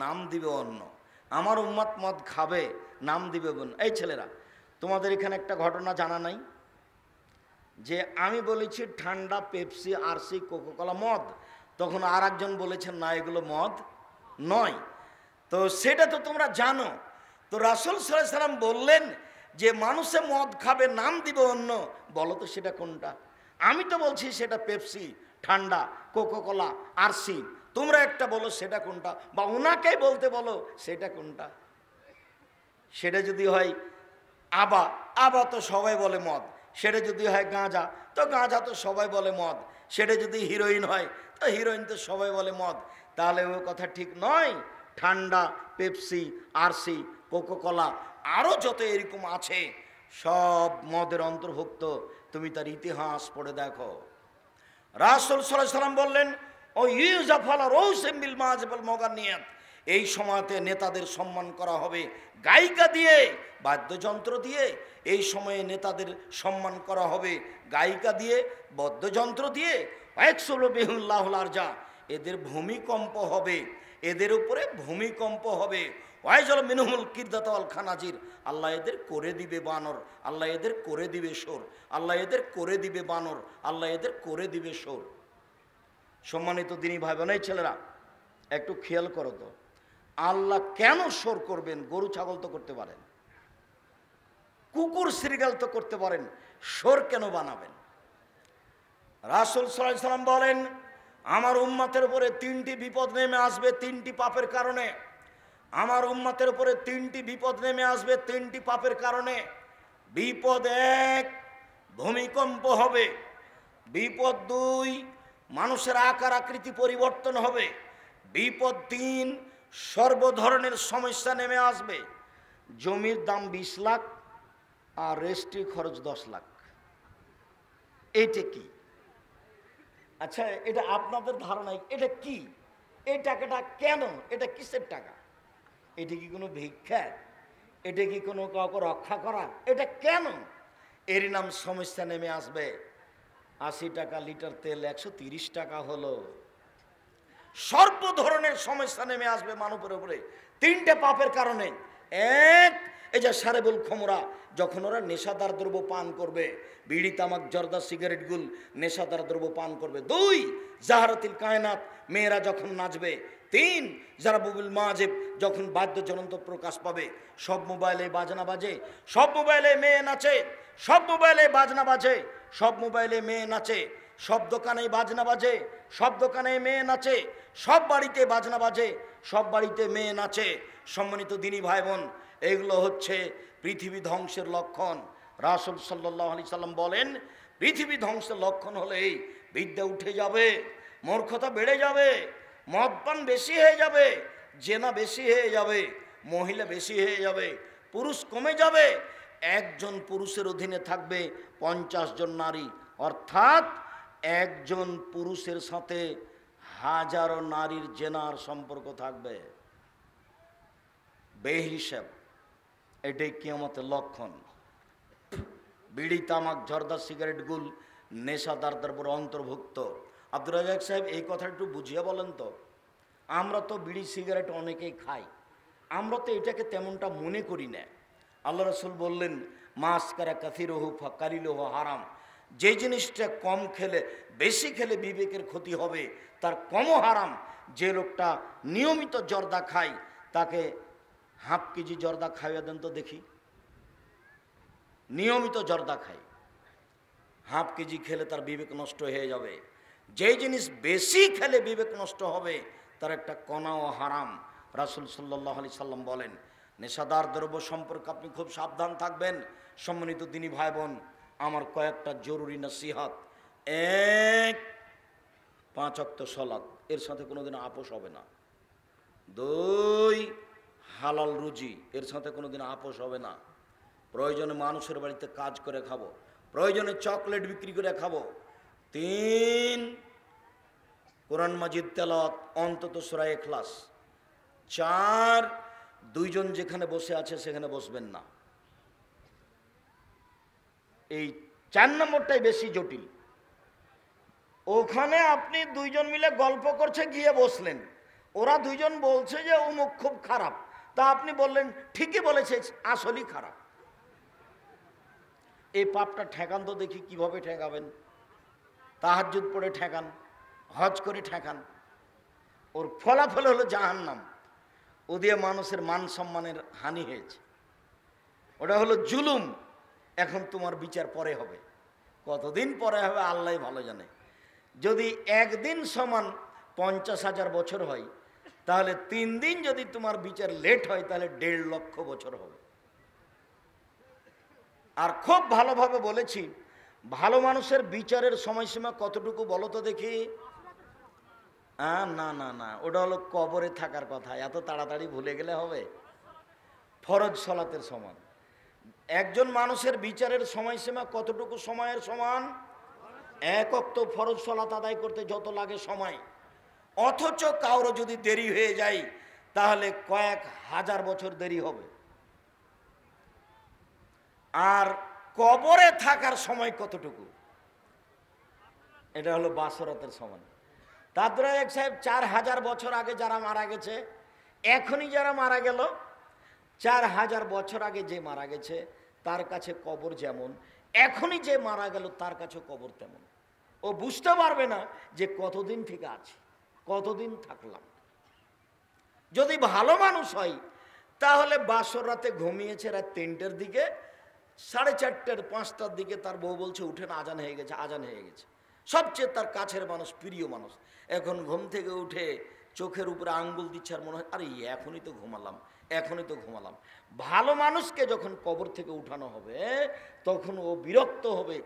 নাম দিবে অন্য। আমার উম্মত মদ খাবে, নাম দিবে অন্য। এই ছেলেরা, তোমাদের এখানে একটা ঘটনা জানা নাই যে আমি বলেছি ঠান্ডা, পেপসি, আরসি, কোকাকোলা মদ, তখন আর একজন বলেছেন না এগুলো মদ নয়। তো সেটা তো তোমরা জানো। তো রাসূল সাল্লাল্লাহু আলাইহি সাল্লাম বললেন যে মানুষে মদ খাবে, নাম দিবে অন্য, বলো তো সেটা কোনটা? আমি তো বলছি সেটা পেপসি, ঠান্ডা, কোকাকোলা, আরসি। তোমরা একটা বলো সেটা কোনটা, বা ওনাকেই বলতে বলো সেটা কোনটা। সেটা যদি হয় আবা, আবা তো সবাই বলে মদ। সেটা যদি হয় গাঁজা, তো গাঁজা তো সবাই বলে মদ। সেটা যদি হিরোইন হয় তো হিরোইন তো সবাই বলে মদ। তাহলে ওই কথা ঠিক নয়। ঠান্ডা, পেপসি, আরসি, কোকাকোলা আরও যত এরকম আছে সব মদের অন্তর্ভুক্ত। তুমি তার ইতিহাস পড়ে দেখো। রাসূল সাল্লাল্লাহু আলাইহি সাল্লাম বললেন ও ইউজাফালা রৌসিম বিল মাযিবাল মুগান্নিয়াত, এই সময়তে নেতাদের সম্মান করা হবে গায়িকা দিয়ে, বাদ্যযন্ত্র দিয়ে। এই সময়ে নেতাদের সম্মান করা হবে গায়িকা দিয়ে, বাদ্যযন্ত্র দিয়ে। ওয়াকসুলু বিহুল্লাহুল আরজা, এদের ভূমিকম্প হবে, এদের উপরে ভূমিকম্প হবে। ওয়াইজাল মিনহুল কিরদাত ওয়াল খানাজির, আল্লাহ এদের করে দিবে বানর, আল্লাহ এদের করে দিবে সোর, আল্লাহ এদের করে দিবে বানর, আল্লাহ এদের করে দিবে সোর। সম্মানিত দিনী ভাই বোন, ছেলেরা একটু খেয়াল করো তো, আল্লাহ কেন সোর করবেন? গরু ছাগল তো করতে পারেন, কুকুর শ্রীগাল তো করতে পারেন, সোর কেন বানাবেন? রাসূল সাল্লাল্লাহু আলাইহি সাল্লাম বলেন আমার উম্মতের উপরে 3টি বিপদ নেমে আসবে 3টি পাপের কারণে। আমার উম্মতের উপরে 3টি বিপদ নেমে আসবে 3টি পাপের কারণে। বিপদ 1, ভূমিকম্প হবে। বিপদ 2, মানুষের আকার আকৃতি পরিবর্তন হবে। বিপদ 3, সর্ব ধরনের সমস্যা নেমে আসবে। জমির দাম 20 লাখ আর রেজিস্ট্রি খরচ 10 লাখ। এইটা কি? আচ্ছা, এটা আপনাদের ধারণায় এটা কি? এই টাকাটা কেন? এটা কিসের টাকা? এটা কি কোনো ভিক্ষা? এটা কি কোনো কাউকে রক্ষা করা? এটা কেন? এরই নাম সমস্যা নেমে আসবে। 80 টাকা লিটার তেল 130 টাকা হলো। সর্ব ধরনের সমস্যা নেমে আসবে মানবের উপরে 3টে পাপের কারণে। 1, এই যে সারেবুল খমরা, যখন ওরা নেশাদার দ্রব্য পান করবে, বিড়ি, তামাক, জর্দা, সিগারেট গুল নেশাদার দ্রব্য পান করবে। 2, জাহারাতিল কায়নাত, মেয়েরা যখন নাচবে। 3 যারা বুবিল মাজিব যখন বাদ্যযন্ত্র প্রকাশ পাবে। সব মোবাইলে বাজনা বাজে, সব মোবাইলে মেয়ে নাচে, সব মোবাইলে বাজনা বাজে, সব মোবাইলে মেয়ে নাচে, সব দোকানে বাজনা বাজে, সব দোকানে মেয়ে নাচে, সব বাড়িতে বাজনা বাজে, সব বাড়িতে মেয়ে নাচে। সম্মানিত দিনী ভাই বোন, এগুলো হচ্ছে পৃথিবী ধ্বংসের লক্ষণ। রাসূল সাল্লাল্লাহু আলাইহি সাল্লাম বলেন, পৃথিবী ধ্বংসের লক্ষণ হলেই বিদ্যা উঠে যাবে, মূর্খতা বেড়ে যাবে, মদপান বেশি হয়ে যাবে, জেনা বেশি হয়ে যাবে, মহিলা বেশি হয়ে যাবে, পুরুষ কমে যাবে। একজন পুরুষের অধীনে থাকবে 50 জন নারী, অর্থাৎ একজন পুরুষের সাথে হাজারো নারীর জেনার সম্পর্ক থাকবে। বেহিসাব, এটাই কিয়ামতের লক্ষণ। বিড়ি, তামাক, জর্দা, সিগারেট, গুল নেশাদারদের উপর অন্তর্ভুক্ত। আব্দুর রাজ্জাক সাহেব, এই কথা একটু বুঝিয়ে বলেন তো। আমরা তো বিড়ি সিগারেট অনেকেই খাই, আমরা তো এটাকে তেমনটা মনে করি না। আল্লাহ রাসূল বললেন, মাসকারা কাসিরুহু ফাকালিলুহু হারাম। যে জিনিসটা কম খেলে, বেশি খেলে বিবেকের ক্ষতি হবে, তার কমও হারাম। যে লোকটা নিয়মিত জর্দা খায়, তাকে হাফ কেজি জর্দা খাইয়ে দেন তো দেখি। নিয়মিত জর্দা খায়, হাফ কেজি খেলে তার বিবেক নষ্ট হয়ে যাবে। যে জিনিস বেশি খেলে বিবেক নষ্ট হবে, তার একটা কণাও হারাম। রাসূল সাল্লাল্লাহু আলাইহি সাল্লাম বলেন, নেশাদার দ্রব্য সম্পর্কে আপনি খুব সাবধান থাকবেন। সম্মানিত দিনী ভাই বোন, আমার কয়েকটা জরুরি নসিহত। 1, 5 ওয়াক্ত সালাত, এর সাথে কোনোদিন আপোষ হবে না। 2, হালাল রুজি, এর সাথে কোনোদিন আপোষ হবে না। প্রয়োজনে মানুষের বাড়িতে কাজ করে খাবো, প্রয়োজনে চকলেট বিক্রি করে খাবো। 3, কোরআন মাজিদ তেলাওয়াত, অন্তত সূরা ইখলাস। 4, 2 জন যেখানে বসে আছে সেখানে বসবেন না। এই 4 নম্বরটাই বেশি জটিল। ওখানে আপনি 2 জন মিলে গল্প করছে, গিয়ে বসলেন, ওরা 2 জন বলছে যে অমুক খুব খারাপ, তা আপনি বললেন ঠিকই বলেছে, আসলেই খারাপ। এই পাপটা ঠেকান তো দেখি, কিভাবে ঠেকাবেন? তাহাজ্জুদ পড়ে ঠেকান, হজ করে ঠেকান, ওর ফলাফল হলো জাহান্নাম। ও দিয়ে মানুষের মান সম্মানের হানি হয়েছে, ওটা হলো জুলুম। এখন তোমার বিচার পরে হবে, কতদিন পরে হবে আল্লাহ ভালো জানে। যদি একদিন সমান 50,000 বছর হয়, তাহলে 3 দিন যদি তোমার বিচার লেট হয়, তাহলে 1.5 লক্ষ বছর হবে। আর খুব ভালোভাবে বলেছি, ভালো মানুষের বিচারের সময়সীমা কতটুকু বলো তো দেখি। না না না, ওটা হলো কবরে থাকার কথা, এত তাড়াতাড়ি ভুলে গেলে হবে? ফরজ সালাতের সমান। একজন মানুষের বিচারের সময়সীমা কতটুকু সময়ের সমান? 1 ওয়াক্ত ফরজ সালাত আদায় করতে যত লাগে সময়। অথচ কারো যদি দেরি হয়ে যায়, তাহলে কয়েক হাজার বছর দেরি হবে। আর কবরে থাকার সময় কতটুকু? এটা হলো বাসরাতের সমান। তারপরে এক সাহেব 4000 বছর আগে যারা মারা গেছে, এখনই যারা মারা গেল, 4000 বছর আগে যে মারা গেছে তার কাছে কবর যেমন, এখনই যে মারা গেল তার কাছে কবর তেমন। ও বুঝতে পারবে না যে কতদিন ঠিক আছে, কতদিন থাকলাম। যদি ভালো মানুষ হয়, তাহলে বাসর রাতে ঘুমিয়েছে রাত 3টের দিকে, 4:30 5টার দিকে তার বউ বলছে উঠেন, আজান হয়ে গেছে, আজান হয়ে গেছে। সবচেয়ে তার কাছের মানুষ, প্রিয় মানুষ, এখন ঘুম থেকে উঠে চোখের উপরে আঙ্গুল দিচ্ছে, আর মনে হয় আরে এখনই তো ঘুমালাম, এখনই তো ঘুমালাম। ভালো মানুষকে যখন কবর থেকে উঠানো হবে, তখন ও বিরক্ত হবে,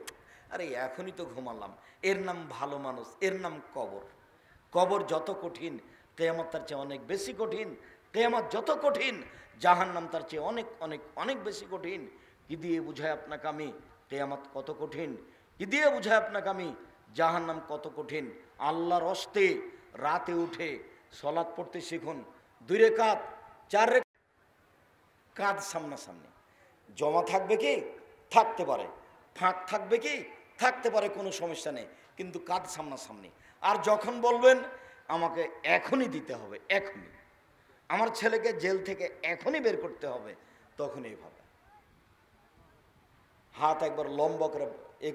আরে এখনই তো ঘুমালাম। এর নাম ভালো মানুষ, এর নাম কবর। কবর যত কঠিন, কিয়ামত তার চেয়ে অনেক বেশি কঠিন। কিয়ামত যত কঠিন, জাহান্নাম তার চেয়ে অনেক অনেক অনেক বেশি কঠিন। কি দিয়ে বুঝায় আপনাকে আমি কিয়ামত কত কঠিন? কি দিয়ে বুঝায় আপনাকে আমি জাহান্নাম কত কঠিন? আল্লাহর হস্তে রাতে উঠে সালাত পড়তে শিখুন। 2 রাকাত 4 রাকাত, কাঁধ সামনাসামনি। জমা থাকবে কি? থাকতে পারে। ফাঁক থাকবে কি? থাকতে পারে, কোনো সমস্যা নেই, কিন্তু কাঁধ সামনাসামনি। আর যখন বলবেন আমাকে এখনই দিতে হবে, এখনই আমার ছেলেকে জেল থেকে এখনই বের করতে হবে, তখন এইভাবে হাত একবার লম্বা করে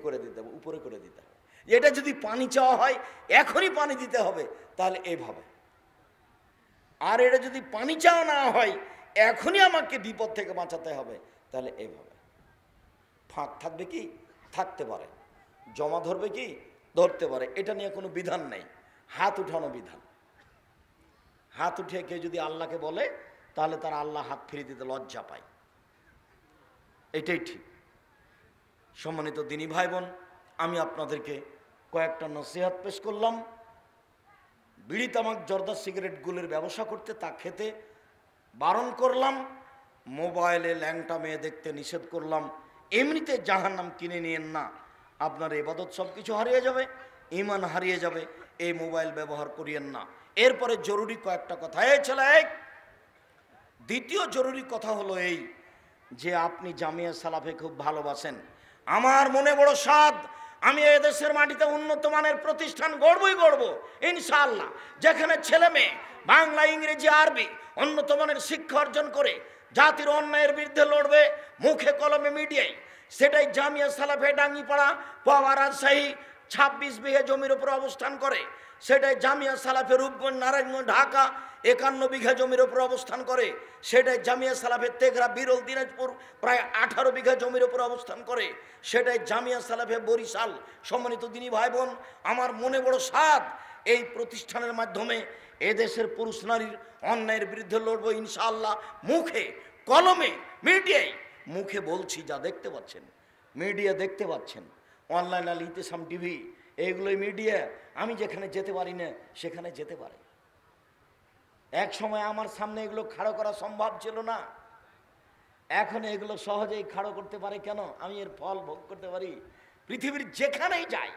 করে দিতে হবে, উপরে করে দিতে হবে। এটা যদি পানি চাওয়া হয় এখনই পানি দিতে হবে, তাহলে এভাবে। আর এটা যদি পানি চাওয়া না হয় এখনই আমাকে বিপদ থেকে বাঁচাতে হবে, তাহলে এইভাবে। ফাঁক থাকবে কি? থাকতে পারে। জমা ধরবে কি? ধরতে পারে। এটা নিয়ে কোনো বিধান নেই। হাত উঠানো বিধান। হাত উঠিয়ে কেউ যদি আল্লাহকে বলে তাহলে তার আল্লাহ হাত ফিরিয়ে দিতে লজ্জা পায়, এটাই ঠিক। সম্মানিত দিনী ভাই বোন, আমি আপনাদেরকে কয়েকটা নসিহত পেশ করলাম। বিড়ি, তামাক, জর্দা, সিগারেটগুলোর ব্যবসা করতে, তা খেতে বারণ করলাম। মোবাইলে ল্যাংটা মেয়ে দেখতে নিষেধ করলাম। এমনিতে জাহান্নাম কিনে নিয়েন না, আপনার ইবাদত সব কিছু হারিয়ে যাবে, ঈমান হারিয়ে যাবে। এই মোবাইল ব্যবহার করিয়েন না। এরপরে জরুরি কয়েকটা কথা। এই ছেলে, দ্বিতীয় জরুরি কথা হলো এই যে আপনি জামিয়া সালাফে খুব ভালোবাসেন। আমার মনে বড় সাধ, আমি এদেশের মাটিতে উন্নত মানের প্রতিষ্ঠান গড়বই গড়ব ইনশাআল্লাহ, যেখানে ছেলে মেয়ে বাংলা, ইংরেজি, আরবি উন্নত মানের শিক্ষা অর্জন করে জাতির অন্যায়ের বিরুদ্ধে লড়বে মুখে কলমে মিডিয়ায়। সেটাই জামিয়া সালাফে ডাঙ্গিপাড়া, পাওয়া, রাজশাহী 26 বিঘা জমির উপর অবস্থান করে। সেটাই জামিয়া সালাফে রূপগঞ্জ, নারায়ণগঞ্জ, ঢাকা 51 বিঘা জমির উপর অবস্থান করে। সেটাই জামিয়া সালাফে তেঘরা, বিরল, দিনাজপুর প্রায় 18 বিঘা জমির উপর অবস্থান করে। সেটাই জামিয়া সালাফে বরিশাল। সম্মানিত দিনী ভাই বোন, আমার মনে বড় সাধ, এই প্রতিষ্ঠানের মাধ্যমে এদেশের পুরুষ নারীর অন্যায়ের বিরুদ্ধে লড়বো ইনশাআল্লাহ, মুখে কলমে মিডিয়ায়। মুখে বলছি, যা দেখতে পাচ্ছেন মিডিয়া দেখতে পাচ্ছেন, অনলাইন আল ইতিসাম টিভি, এইগুলোই মিডিয়া। আমি যেখানে যেতে পারি না সেখানে যেতে পারে। এক সময় আমার সামনে এগুলো খাড়ো করা সম্ভব ছিল না, এখন এগুলো সহজেই খাড়ো করতে পারে। কেন? আমি এর ফল ভোগ করতে পারি। পৃথিবীর যেখানেই যাই,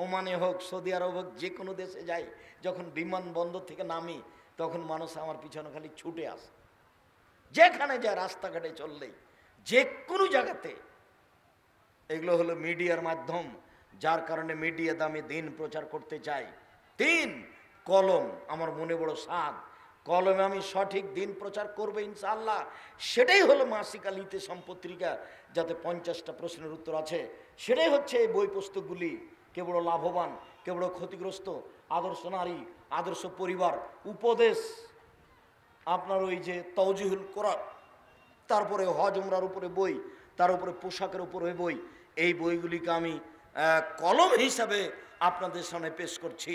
ওমানে হোক, সৌদি আরব হোক, যে কোনো দেশে যাই, যখন বিমানবন্দর থেকে নামি তখন মানুষ আমার পিছনে খালি ছুটে আসে। যেখানে যায়, রাস্তাঘাটে চললেই, যে কোনো জায়গাতে। এগুলো হলো মিডিয়ার মাধ্যম, যার কারণে মিডিয়া দামে দিন প্রচার করতে চাই। দিন কলম, আমার মনে বড় সাধ, কলমে আমি সঠিক দিন প্রচার করবো ইনশাআল্লাহ। সেটাই হলো মাসিক আল ইতিসাম পত্রিকা, যাতে 50টা প্রশ্নের উত্তর আছে। সেটাই হচ্ছে এই বই পুস্তকগুলি। কে বড় লাভবান, কে বড় ক্ষতিগ্রস্ত, আদর্শ নারী, আদর্শ পরিবার, উপদেশ, আপনার ওই যে তাওজিহুল কোরআন, তারপরে হজ উমরার উপরে বই, তার উপরে পোশাকের উপরে বই। এই বইগুলিকে আমি কলম হিসাবে আপনাদের সামনে পেশ করছি।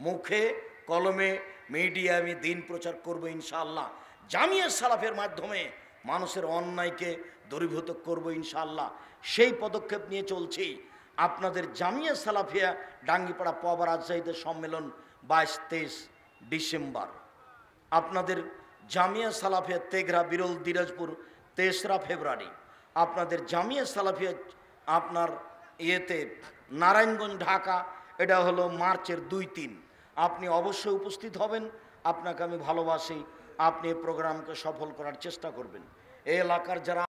মুখে কলমে মিডিয়া আমি দিন প্রচার করব ইনশাআল্লাহ। জামিয়া সালাফের মাধ্যমে মানুষের অন্যায়কে দূরীভূত করব ইনশাআল্লাহ। সেই পদক্ষেপ নিয়ে চলছি। আপনাদের জামিয়া সালাফিয়া ডাঙ্গিপাড়া পাওয়া, রাজশাহীতে সম্মেলন 22-23 ডিসেম্বর। আপনাদের জামিয়া সালাফিয়া তেঘরা, বিরল, দিনাজপুর 3রা ফেব্রুয়ারি। আপনাদের জামিয়া সালাফিয়া আপনার ইয়েতে নারায়ণগঞ্জ, ঢাকা, এটা হলো মার্চের 2-3। আপনি অবশ্যই উপস্থিত হবেন। আপনাকে আমি ভালোবাসি। আপনি এই প্রোগ্রামকে সফল করার চেষ্টা করবেন। এই এলাকার যারা